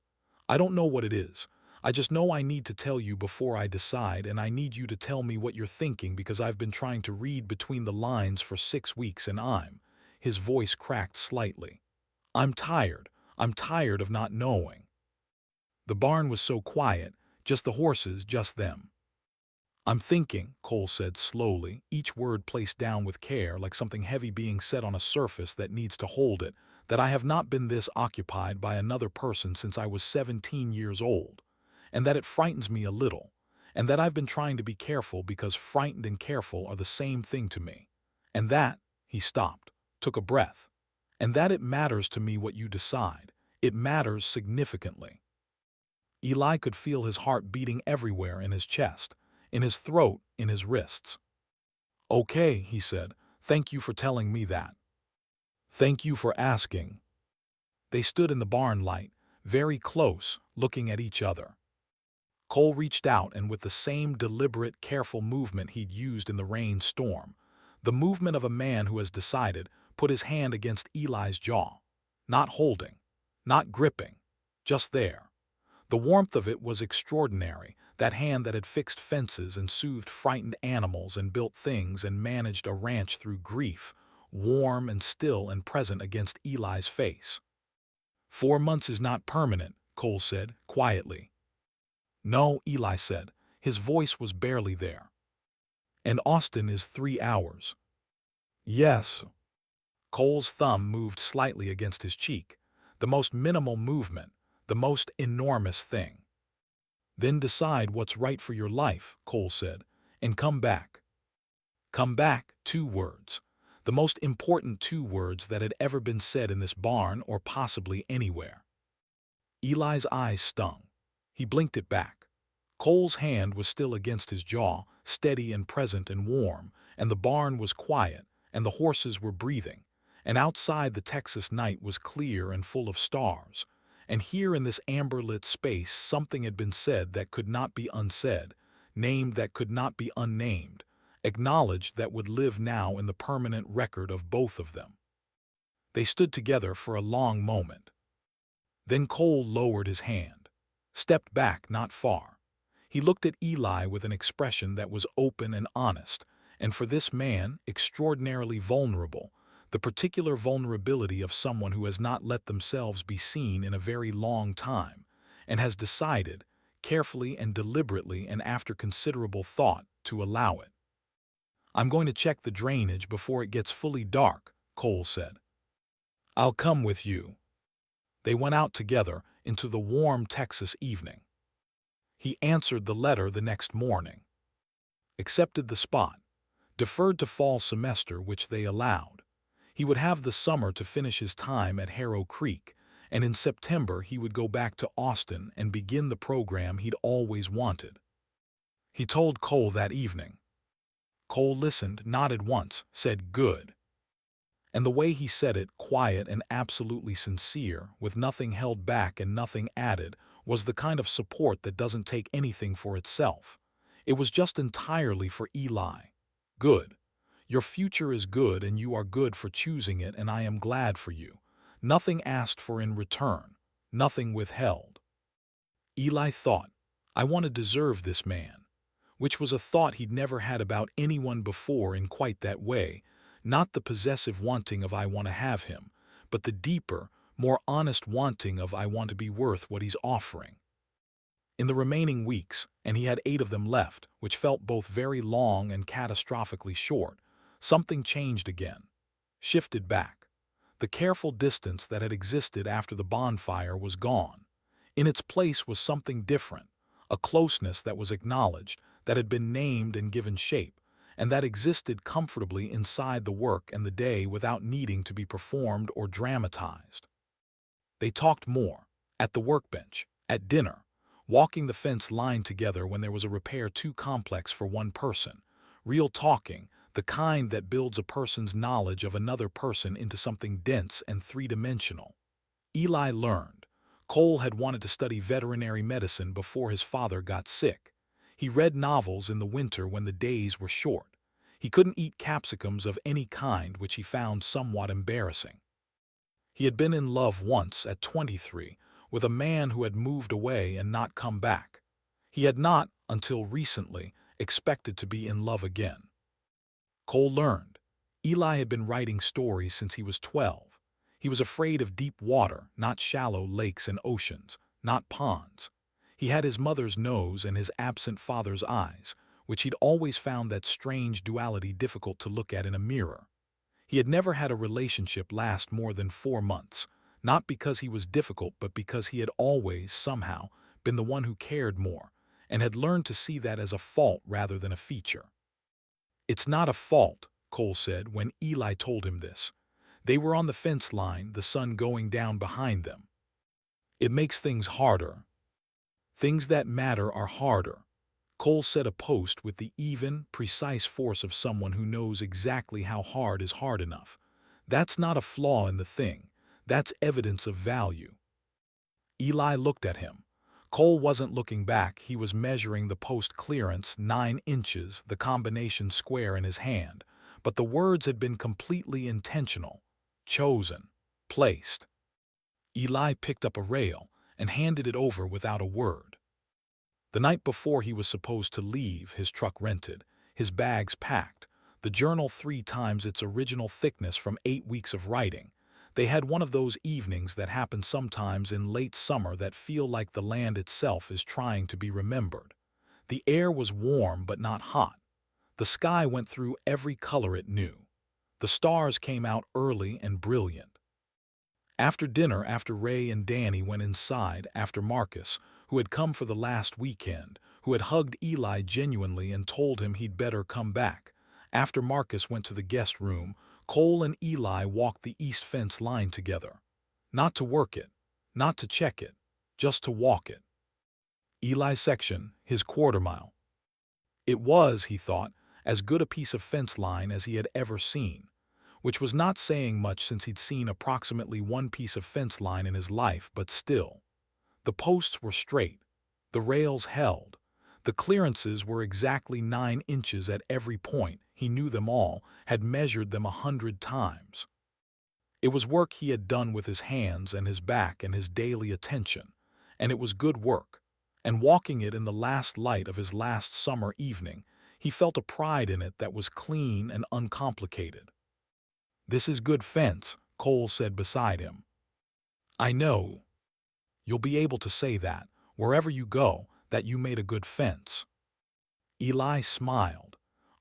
"I don't know what it is. I just know I need to tell you before I decide, and I need you to tell me what you're thinking because I've been trying to read between the lines for 6 weeks and I'm—" His voice cracked slightly. "I'm tired. I'm tired of not knowing." The barn was so quiet, just the horses, just them. "I'm thinking," Cole said slowly, each word placed down with care like something heavy being set on a surface that needs to hold it, "that I have not been this occupied by another person since I was 17 years old, and that it frightens me a little, and that I've been trying to be careful because frightened and careful are the same thing to me, and that—" He stopped, took a breath, "and that it matters to me what you decide. It matters significantly." Eli could feel his heart beating everywhere in his chest, in his throat, in his wrists. "Okay," he said. "Thank you for telling me that. Thank you for asking." They stood in the barn light, very close, looking at each other. Cole reached out and with the same deliberate, careful movement he'd used in the rainstorm, the movement of a man who has decided, put his hand against Eli's jaw. Not holding, not gripping, just there. The warmth of it was extraordinary, that hand that had fixed fences and soothed frightened animals and built things and managed a ranch through grief, warm and still and present against Eli's face. "4 months is not permanent," Cole said, quietly. "No," Eli said. His voice was barely there. "And Austin is 3 hours." "Yes." Cole's thumb moved slightly against his cheek, the most minimal movement, the most enormous thing. "Then decide what's right for your life," Cole said, "and come back." Come back, 2 words. The most important 2 words that had ever been said in this barn or possibly anywhere. Eli's eyes stung. He blinked it back. Cole's hand was still against his jaw, steady and present and warm, and the barn was quiet, and the horses were breathing, and outside the Texas night was clear and full of stars. And here in this amber-lit space something had been said that could not be unsaid, named that could not be unnamed, acknowledged that would live now in the permanent record of both of them. They stood together for a long moment. Then Cole lowered his hand, stepped back not far. He looked at Eli with an expression that was open and honest, and for this man, extraordinarily vulnerable, the particular vulnerability of someone who has not let themselves be seen in a very long time, and has decided, carefully and deliberately and after considerable thought, to allow it. "I'm going to check the drainage before it gets fully dark," Cole said. "I'll come with you." They went out together into the warm Texas evening. He answered the letter the next morning, accepted the spot, deferred to fall semester which they allowed. He would have the summer to finish his time at Harrow Creek, and in September he would go back to Austin and begin the program he'd always wanted. He told Cole that evening. Cole listened, nodded once, said good. And the way he said it, quiet and absolutely sincere, with nothing held back and nothing added, was the kind of support that doesn't take anything for itself. It was just entirely for Eli. Good. Your future is good and you are good for choosing it, and I am glad for you. Nothing asked for in return. Nothing withheld. Eli thought, I want to deserve this man. Which was a thought he'd never had about anyone before in quite that way. Not the possessive wanting of I want to have him, but the deeper, more honest wanting of I want to be worth what he's offering. In the remaining weeks, and he had 8 of them left, which felt both very long and catastrophically short, something changed again, shifted back. The careful distance that had existed after the bonfire was gone. In its place was something different, a closeness that was acknowledged, that had been named and given shape, and that existed comfortably inside the work and the day without needing to be performed or dramatized. They talked more, at the workbench, at dinner, walking the fence line together when there was a repair too complex for one person, real talking, the kind that builds a person's knowledge of another person into something dense and three-dimensional. Eli learned. Cole had wanted to study veterinary medicine before his father got sick. He read novels in the winter when the days were short. He couldn't eat capsicums of any kind, which he found somewhat embarrassing. He had been in love once at 23 with a man who had moved away and not come back. He had not, until recently, expected to be in love again. Cole learned. Eli had been writing stories since he was 12. He was afraid of deep water, not shallow lakes and oceans, not ponds. He had his mother's nose and his absent father's eyes, which he'd always found that strange duality difficult to look at in a mirror. He had never had a relationship last more than 4 months, not because he was difficult but because he had always, somehow, been the one who cared more, and had learned to see that as a fault rather than a feature. "It's not a fault," Cole said when Eli told him this. They were on the fence line, the sun going down behind them. "It makes things harder. Things that matter are harder." Cole said, a post with the even, precise force of someone who knows exactly how hard is hard enough. That's not a flaw in the thing. That's evidence of value. Eli looked at him. Cole wasn't looking back. He was measuring the post clearance, 9 inches, the combination square in his hand. But the words had been completely intentional. Chosen. Placed. Eli picked up a rail and handed it over without a word. The night before he was supposed to leave, his truck rented, his bags packed, the journal 3 times its original thickness from 8 weeks of writing. They had one of those evenings that happen sometimes in late summer that feel like the land itself is trying to be remembered. The air was warm but not hot. The sky went through every color it knew. The stars came out early and brilliant. After dinner, after Ray and Danny went inside, after Marcus, who had come for the last weekend, who had hugged Eli genuinely and told him he'd better come back, after Marcus went to the guest room, Cole and Eli walked the east fence line together. Not to work it, not to check it, just to walk it. Eli's section, his quarter mile. It was, he thought, as good a piece of fence line as he had ever seen, which was not saying much since he'd seen approximately one piece of fence line in his life, but still. The posts were straight. The rails held. The clearances were exactly 9 inches at every point. He knew them all, had measured them 100 times. It was work he had done with his hands and his back and his daily attention, and it was good work. And walking it in the last light of his last summer evening, he felt a pride in it that was clean and uncomplicated. "This is good fence," Cole said beside him. "I know. You'll be able to say that, wherever you go, that you made a good fence." Eli smiled.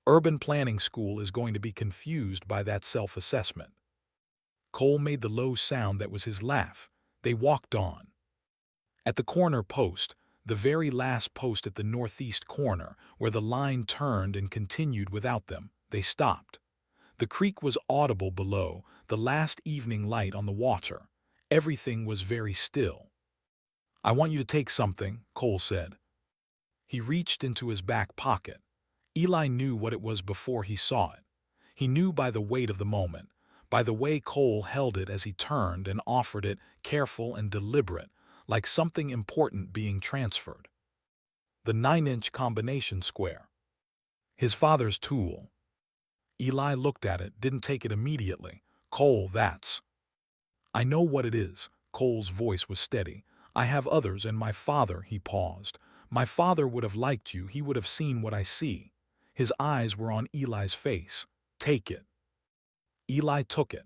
Urban planning school is going to be confused by that self-assessment. Cole made the low sound that was his laugh. They walked on. At the corner post, the very last post at the northeast corner, where the line turned and continued without them, they stopped. The creek was audible below, the last evening light on the water. Everything was very still. "I want you to take something," Cole said. He reached into his back pocket. Eli knew what it was before he saw it. He knew by the weight of the moment, by the way Cole held it as he turned and offered it, careful and deliberate, like something important being transferred. The 9-inch combination square. His father's tool. Eli looked at it, didn't take it immediately. "Cole, that's—" "I know what it is." Cole's voice was steady. "I have others, and my father," he paused. "My father would have liked you. He would have seen what I see." His eyes were on Eli's face. "Take it." Eli took it.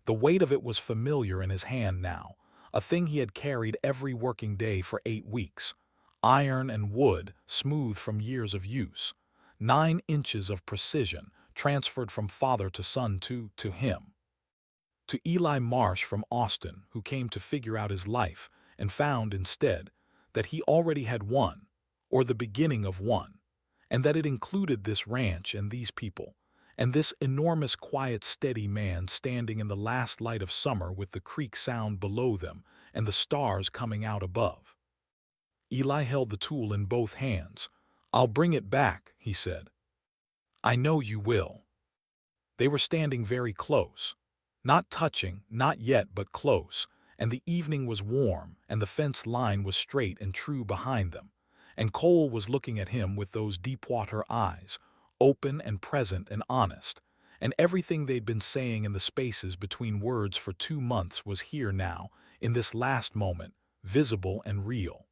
The weight of it was familiar in his hand now, a thing he had carried every working day for 8 weeks. Iron and wood, smooth from years of use. 9 inches of precision, transferred from father to son to him. To Eli Marsh from Austin, who came to figure out his life and found, instead, that he already had one, or the beginning of one, and that it included this ranch and these people, and this enormous, quiet, steady man standing in the last light of summer with the creek sound below them and the stars coming out above. Eli held the tool in both hands. "I'll bring it back," he said. "I know you will." They were standing very close. Not touching, not yet, but close, and the evening was warm, and the fence line was straight and true behind them, and Cole was looking at him with those deep-water eyes, open and present and honest, and everything they'd been saying in the spaces between words for 2 months was here now, in this last moment, visible and real.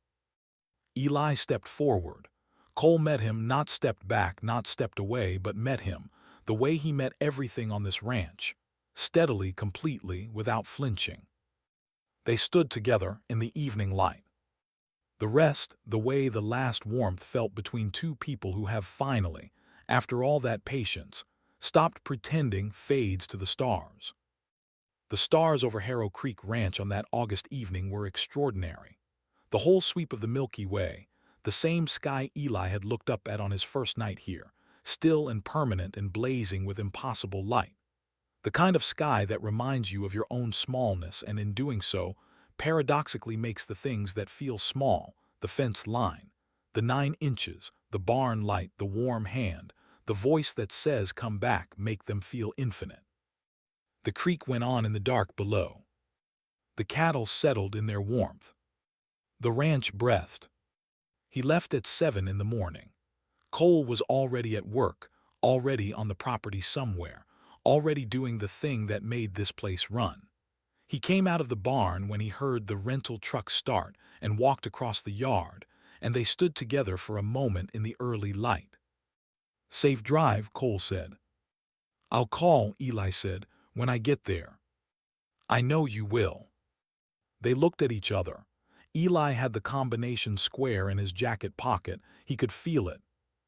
Eli stepped forward. Cole met him, not stepped back, not stepped away, but met him, the way he met everything on this ranch, steadily, completely, without flinching. They stood together in the evening light. The rest, the way the last warmth felt between two people who have finally, after all that patience, stopped pretending, fades to the stars. The stars over Harrow Creek Ranch on that August evening were extraordinary. The whole sweep of the Milky Way, the same sky Eli had looked up at on his first night here, still and permanent and blazing with impossible light. The kind of sky that reminds you of your own smallness and in doing so, paradoxically makes the things that feel small, the fence line, the 9 inches, the barn light, the warm hand, the voice that says come back, make them feel infinite. The creek went on in the dark below. The cattle settled in their warmth. The ranch breathed. He left at 7 in the morning. Cole was already at work, already on the property somewhere, already doing the thing that made this place run. He came out of the barn when he heard the rental truck start and walked across the yard, and they stood together for a moment in the early light. "Safe drive," Cole said. "I'll call," Eli said, "when I get there." "I know you will." They looked at each other. Eli had the combination square in his jacket pocket. He could feel it.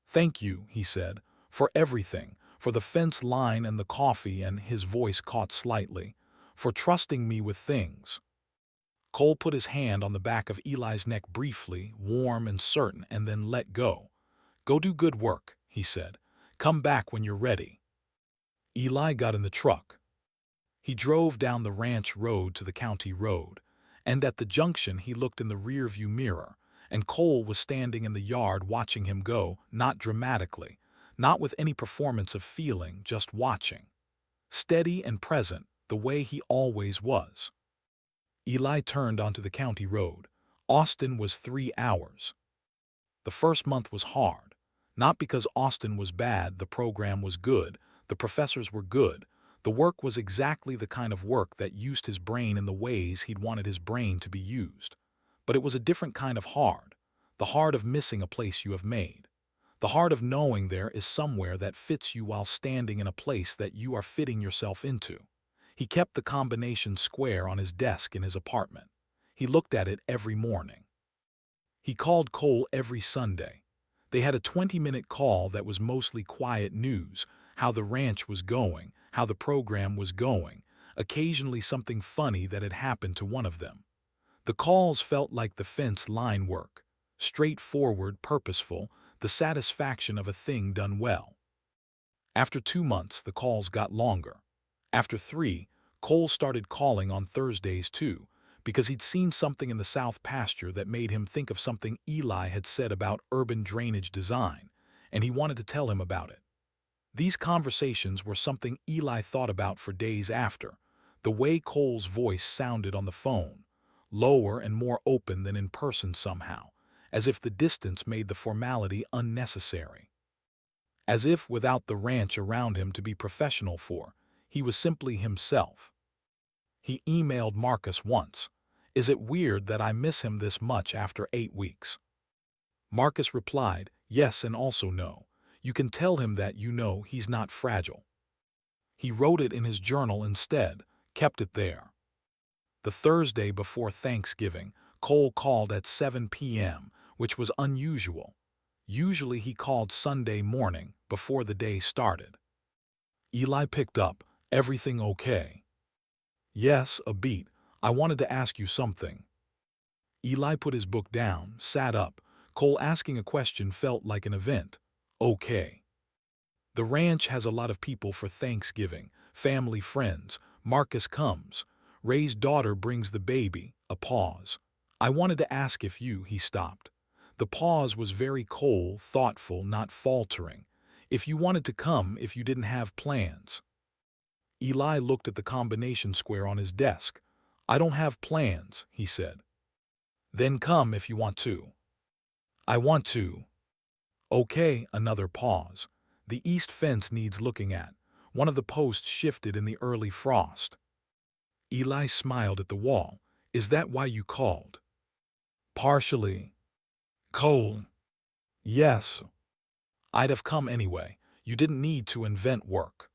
"Thank you," he said, "for everything, for the fence line and the coffee," and his voice caught slightly, "for trusting me with things." Cole put his hand on the back of Eli's neck briefly, warm and certain, and then let go. "Go do good work," he said. "Come back when you're ready." Eli got in the truck. He drove down the ranch road to the county road, and at the junction he looked in the rearview mirror, and Cole was standing in the yard watching him go, not dramatically, not with any performance of feeling, just watching. Steady and present, the way he always was. Eli turned onto the county road. Austin was 3 hours. The first month was hard. Not because Austin was bad, the program was good, the professors were good, the work was exactly the kind of work that used his brain in the ways he'd wanted his brain to be used. But it was a different kind of hard, the hard of missing a place you have made. The hard of knowing there is somewhere that fits you while standing in a place that you are fitting yourself into. He kept the combination square on his desk in his apartment. He looked at it every morning. He called Cole every Sunday. They had a 20-minute call that was mostly quiet news, how the ranch was going, how the program was going, occasionally something funny that had happened to one of them. The calls felt like the fence line work, straightforward, purposeful, the satisfaction of a thing done well. After 2 months, the calls got longer. After 3, Cole started calling on Thursdays too, because he'd seen something in the south pasture that made him think of something Eli had said about urban drainage design, and he wanted to tell him about it. These conversations were something Eli thought about for days after, the way Cole's voice sounded on the phone, lower and more open than in person somehow, as if the distance made the formality unnecessary. As if, without the ranch around him to be professional for, he was simply himself. He emailed Marcus once, "Is it weird that I miss him this much after 8 weeks?" Marcus replied, "Yes, and also no. You can tell him that you know he's not fragile." He wrote it in his journal instead, kept it there. The Thursday before Thanksgiving, Cole called at 7 p.m., which was unusual. Usually he called Sunday morning, before the day started. Eli picked up, "Everything okay?" "Yes, a beat. I wanted to ask you something." Eli put his book down, sat up. Cole asking a question felt like an event. "Okay." "The ranch has a lot of people for Thanksgiving, family, friends. Marcus comes. Ray's daughter brings the baby." A pause. "I wanted to ask if you," he stopped. The pause was very cold, thoughtful, not faltering. If you wanted to come, if you didn't have plans. Eli looked at the combination square on his desk. I don't have plans, he said. Then come if you want to. I want to. Okay, another pause. The east fence needs looking at. One of the posts shifted in the early frost. Eli smiled at the wall. Is that why you called? Partially. Cole. Yes. I'd have come anyway. You didn't need to invent work.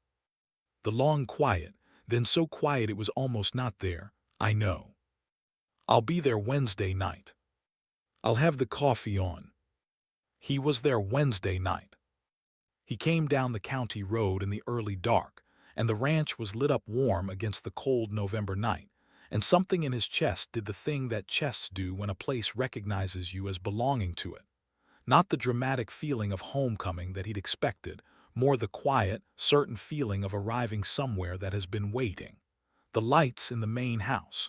The long quiet, then so quiet it was almost not there. I know. I'll be there Wednesday night. I'll have the coffee on. He was there Wednesday night. He came down the county road in the early dark, and the ranch was lit up warm against the cold November night, and something in his chest did the thing that chests do when a place recognizes you as belonging to it. Not the dramatic feeling of homecoming that he'd expected, more the quiet, certain feeling of arriving somewhere that has been waiting. The lights in the main house,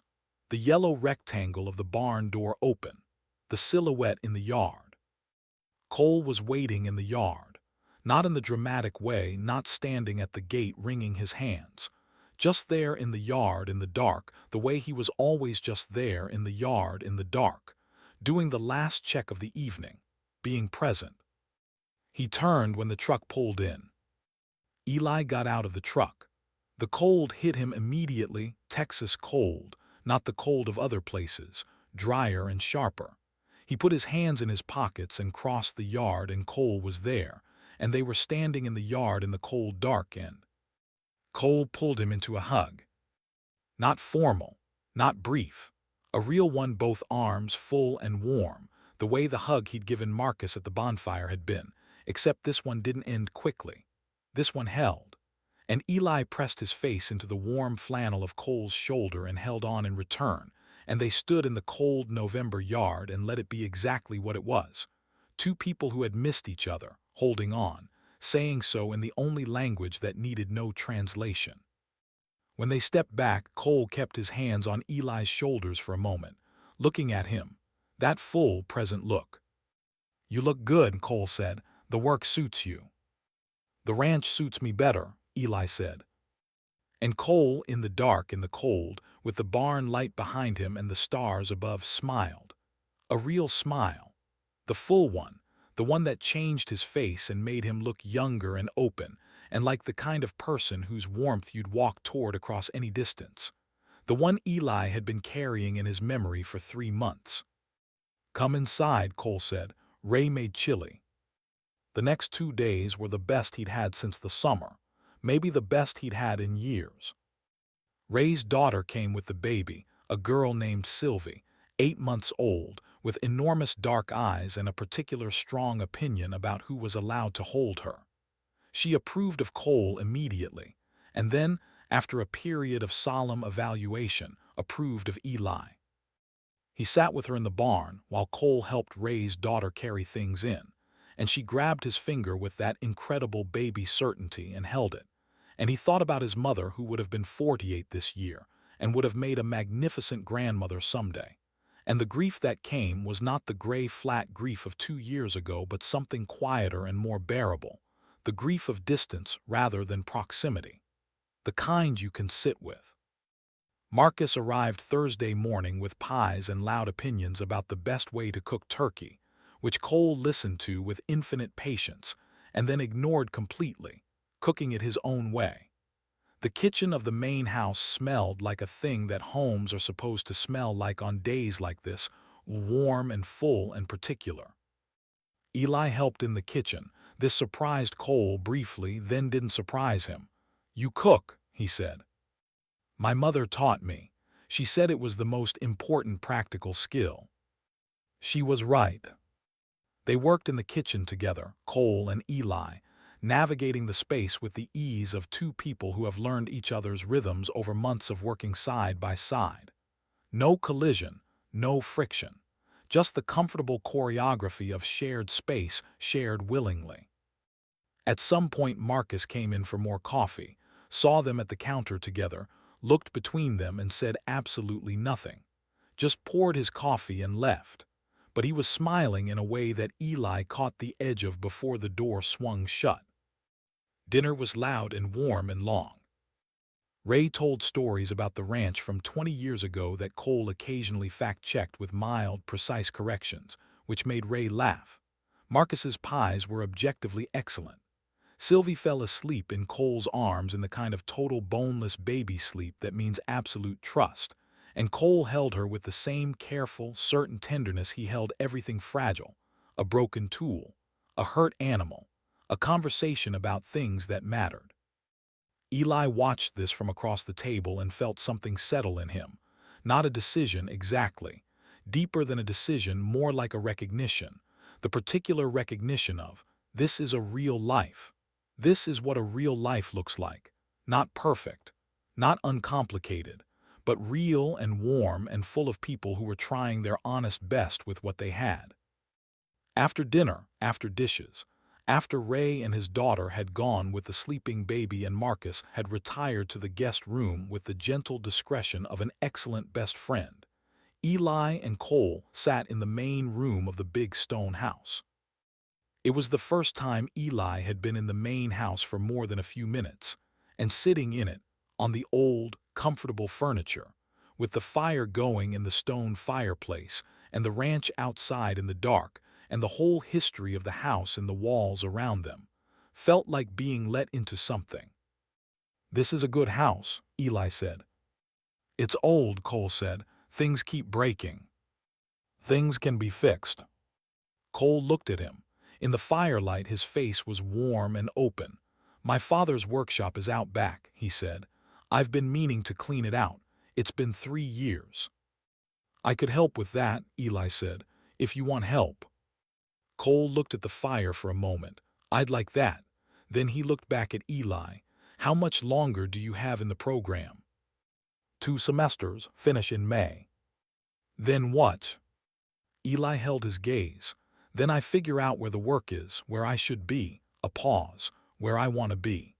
the yellow rectangle of the barn door open, the silhouette in the yard. Cole was waiting in the yard, not in the dramatic way, not standing at the gate wringing his hands. Just there in the yard in the dark, the way he was always just there in the yard in the dark, doing the last check of the evening, being present. He turned when the truck pulled in. Eli got out of the truck. The cold hit him immediately, Texas cold, not the cold of other places, drier and sharper. He put his hands in his pockets and crossed the yard, and Cole was there, and they were standing in the yard in the cold dark end. Cole pulled him into a hug. Not formal, not brief, a real one, both arms full and warm, the way the hug he'd given Marcus at the bonfire had been, except this one didn't end quickly. This one held. And Eli pressed his face into the warm flannel of Cole's shoulder and held on in return, and they stood in the cold November yard and let it be exactly what it was. Two people who had missed each other, holding on, saying so in the only language that needed no translation. When they stepped back, Cole kept his hands on Eli's shoulders for a moment, looking at him, that full, present look. You look good, Cole said. The work suits you. The ranch suits me better, Eli said. And Cole, in the dark, in the cold, with the barn light behind him and the stars above, smiled. A real smile. The full one, the one that changed his face and made him look younger and open, and like the kind of person whose warmth you'd walk toward across any distance. The one Eli had been carrying in his memory for 3 months. Come inside, Cole said. Ray made chili. The next 2 days were the best he'd had since the summer, maybe the best he'd had in years. Ray's daughter came with the baby, a girl named Sylvie, 8 months old, with enormous dark eyes and a particular strong opinion about who was allowed to hold her. She approved of Cole immediately, and then, after a period of solemn evaluation, approved of Eli. He sat with her in the barn while Cole helped Ray's daughter carry things in, and she grabbed his finger with that incredible baby certainty and held it. And he thought about his mother, who would have been 48 this year and would have made a magnificent grandmother someday. And the grief that came was not the gray, flat grief of 2 years ago, but something quieter and more bearable, the grief of distance rather than proximity, the kind you can sit with. Marcus arrived Thursday morning with pies and loud opinions about the best way to cook turkey, which Cole listened to with infinite patience and then ignored completely, cooking it his own way. The kitchen of the main house smelled like a thing that homes are supposed to smell like on days like this, warm and full and particular. Eli helped in the kitchen. This surprised Cole briefly, then didn't surprise him. You cook, he said. My mother taught me. She said it was the most important practical skill. She was right. They worked in the kitchen together, Cole and Eli, navigating the space with the ease of two people who have learned each other's rhythms over months of working side by side. No collision, no friction, just the comfortable choreography of shared space, shared willingly. At some point Marcus came in for more coffee, saw them at the counter together, looked between them and said absolutely nothing. Just poured his coffee and left. but he was smiling in a way that Eli caught the edge of before the door swung shut. Dinner was loud and warm and long. Ray told stories about the ranch from 20 years ago that Cole occasionally fact-checked with mild, precise corrections, which made Ray laugh. Marcus's pies were objectively excellent. Sylvie fell asleep in Cole's arms in the kind of total boneless baby sleep that means absolute trust, and Cole held her with the same careful, certain tenderness he held everything fragile, a broken tool, a hurt animal, a conversation about things that mattered. Eli watched this from across the table and felt something settle in him. Not a decision exactly. Deeper than a decision, more like a recognition. The particular recognition of, this is a real life. This is what a real life looks like. Not perfect, not uncomplicated, but real and warm and full of people who were trying their honest best with what they had. After dinner, after dishes, after Ray and his daughter had gone with the sleeping baby and Marcus had retired to the guest room with the gentle discretion of an excellent best friend, Eli and Cole sat in the main room of the big stone house. It was the first time Eli had been in the main house for more than a few minutes, and sitting in it, on the old, comfortable furniture, with the fire going in the stone fireplace and the ranch outside in the dark, and the whole history of the house and the walls around them, felt like being let into something. "This is a good house," Eli said. "It's old," Cole said. "Things keep breaking. Things can be fixed." Cole looked at him. In the firelight his face was warm and open. "My father's workshop is out back," he said. "I've been meaning to clean it out. It's been 3 years." "I could help with that," Eli said, "if you want help." Cole looked at the fire for a moment. "I'd like that." Then he looked back at Eli. "How much longer do you have in the program?" 2 semesters, finish in May." "Then what?" Eli held his gaze. "Then I figure out where the work is, where I should be, a pause, where I want to be."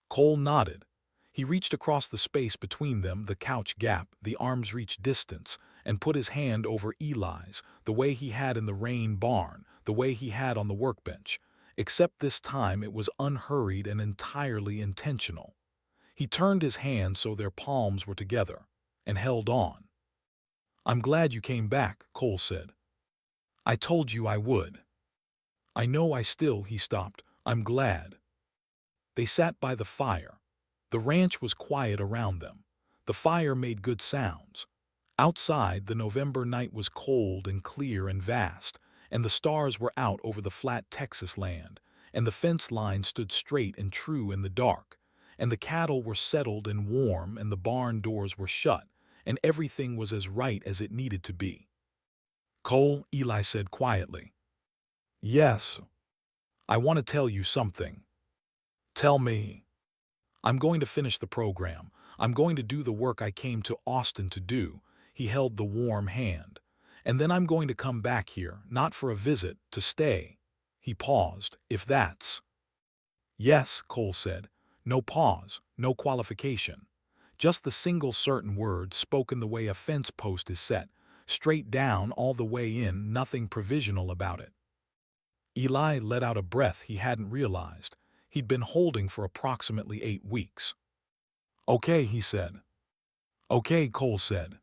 Cole nodded. He reached across the space between them, the couch gap, the arm's reach distance, and put his hand over Eli's, the way he had in the rain barn, the way he had on the workbench, except this time it was unhurried and entirely intentional. He turned his hand so their palms were together, and held on. "I'm glad you came back," Cole said. "I told you I would." "I know he stopped. "I'm glad." They sat by the fire. The ranch was quiet around them. The fire made good sounds. Outside, the November night was cold and clear and vast, and the stars were out over the flat Texas land, and the fence line stood straight and true in the dark, and the cattle were settled and warm, and the barn doors were shut, and everything was as right as it needed to be. "Cole," Eli said quietly. "Yes. I want to tell you something." "Tell me." "I'm going to finish the program. I'm going to do the work I came to Austin to do." He held the warm hand. "And then I'm going to come back here, not for a visit, to stay." He paused. "If that's—" "Yes," Cole said. No pause, no qualification. Just the single certain word spoken the way a fence post is set, straight down all the way in, nothing provisional about it. Eli let out a breath he hadn't realized. He'd been holding for approximately 8 weeks. "Okay," he said. "Okay," Cole said.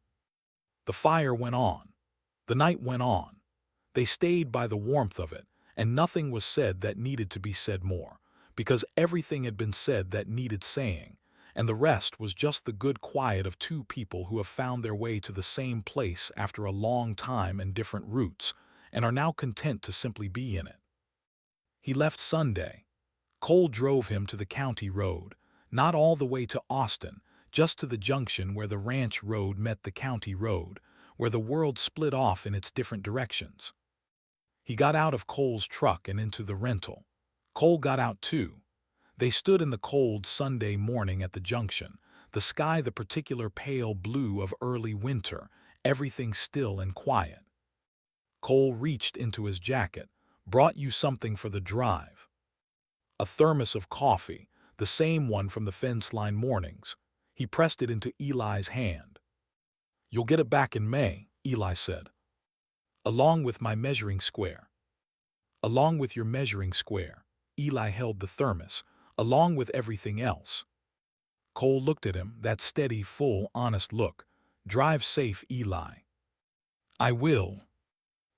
The fire went on. The night went on. They stayed by the warmth of it, and nothing was said that needed to be said more, because everything had been said that needed saying, and the rest was just the good quiet of 2 people who have found their way to the same place after a long time and different routes, and are now content to simply be in it. He left Sunday. Cole drove him to the county road, not all the way to Austin, just to the junction where the ranch road met the county road, where the world split off in its different directions. He got out of Cole's truck and into the rental. Cole got out too. They stood in the cold Sunday morning at the junction, the sky the particular pale blue of early winter, everything still and quiet. Cole reached into his jacket. "Brought you something for the drive." A thermos of coffee, the same one from the fence line mornings. He pressed it into Eli's hand. "You'll get it back in May," Eli said. Along with my measuring square. Along with your measuring square. Eli held the thermos, along with everything else. Cole looked at him, that steady, full, honest look. Drive safe, Eli. I will.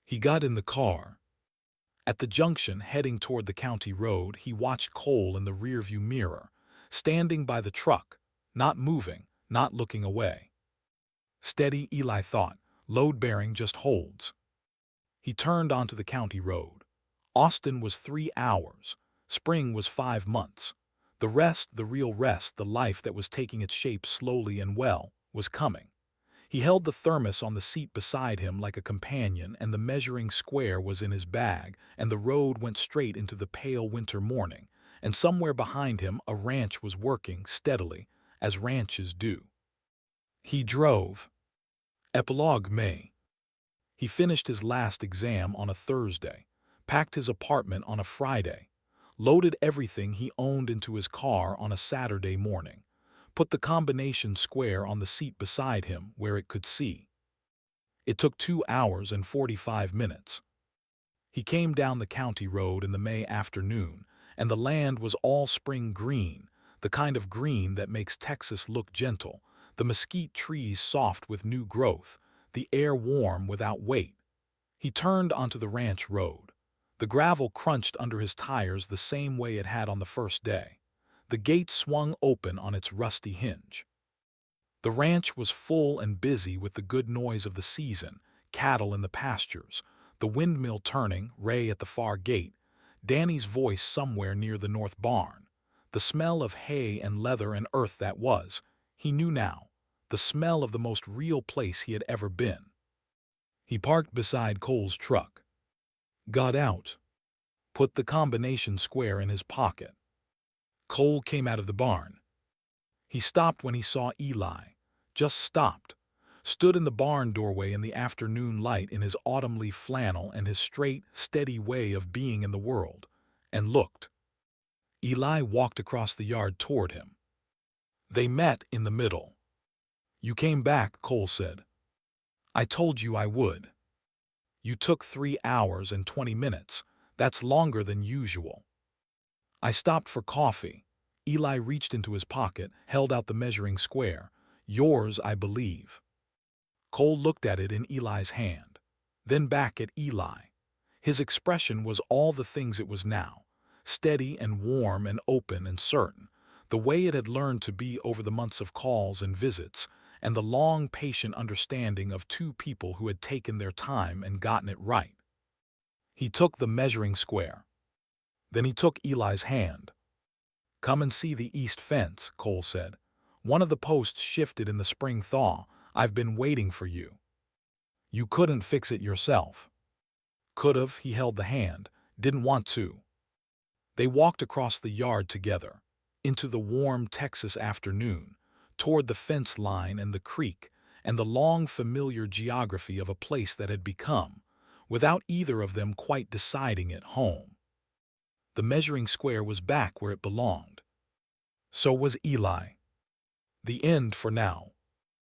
He got in the car. At the junction, heading toward the county road, he watched Cole in the rearview mirror, standing by the truck, not moving, not looking away. Steady, Eli thought. Load-bearing just holds. He turned onto the county road. Austin was 3 hours. Spring was 5 months. The rest, the real rest, the life that was taking its shape slowly and well, was coming. He held the thermos on the seat beside him like a companion, and the measuring square was in his bag, and the road went straight into the pale winter morning, and somewhere behind him a ranch was working steadily, as ranches do. He drove. Epilogue May. He finished his last exam on a Thursday, packed his apartment on a Friday, loaded everything he owned into his car on a Saturday morning, put the combination square on the seat beside him where it could see. It took 2 hours and 45 minutes. He came down the county road in the May afternoon, and the land was all spring green, the kind of green that makes Texas look gentle, the mesquite trees soft with new growth, the air warm without weight. He turned onto the ranch road. The gravel crunched under his tires the same way it had on the first day. The gate swung open on its rusty hinge. The ranch was full and busy with the good noise of the season, cattle in the pastures, the windmill turning, Ray at the far gate, Danny's voice somewhere near the north barn. The smell of hay and leather and earth that was, he knew now, the smell of the most real place he had ever been. He parked beside Cole's truck, got out, put the combination square in his pocket. Cole came out of the barn. He stopped when he saw Eli, just stopped, stood in the barn doorway in the afternoon light in his autumn leaf flannel and his straight, steady way of being in the world, and looked. Eli walked across the yard toward him. They met in the middle. You came back, Cole said. I told you I would. You took 3 hours and 20 minutes. That's longer than usual. I stopped for coffee. Eli reached into his pocket, held out the measuring square. Yours, I believe. Cole looked at it in Eli's hand, then back at Eli. His expression was all the things it was now, steady and warm and open and certain, the way it had learned to be over the months of calls and visits, and the long, patient understanding of two people who had taken their time and gotten it right. He took the measuring square. Then he took Eli's hand. Come and see the east fence, Cole said. One of the posts shifted in the spring thaw. I've been waiting for you. You couldn't fix it yourself. Could've, he held the hand, didn't want to. They walked across the yard together, into the warm Texas afternoon, toward the fence line and the creek, and the long familiar geography of a place that had become, without either of them quite deciding it, home. The measuring square was back where it belonged. So was Eli. The end for now.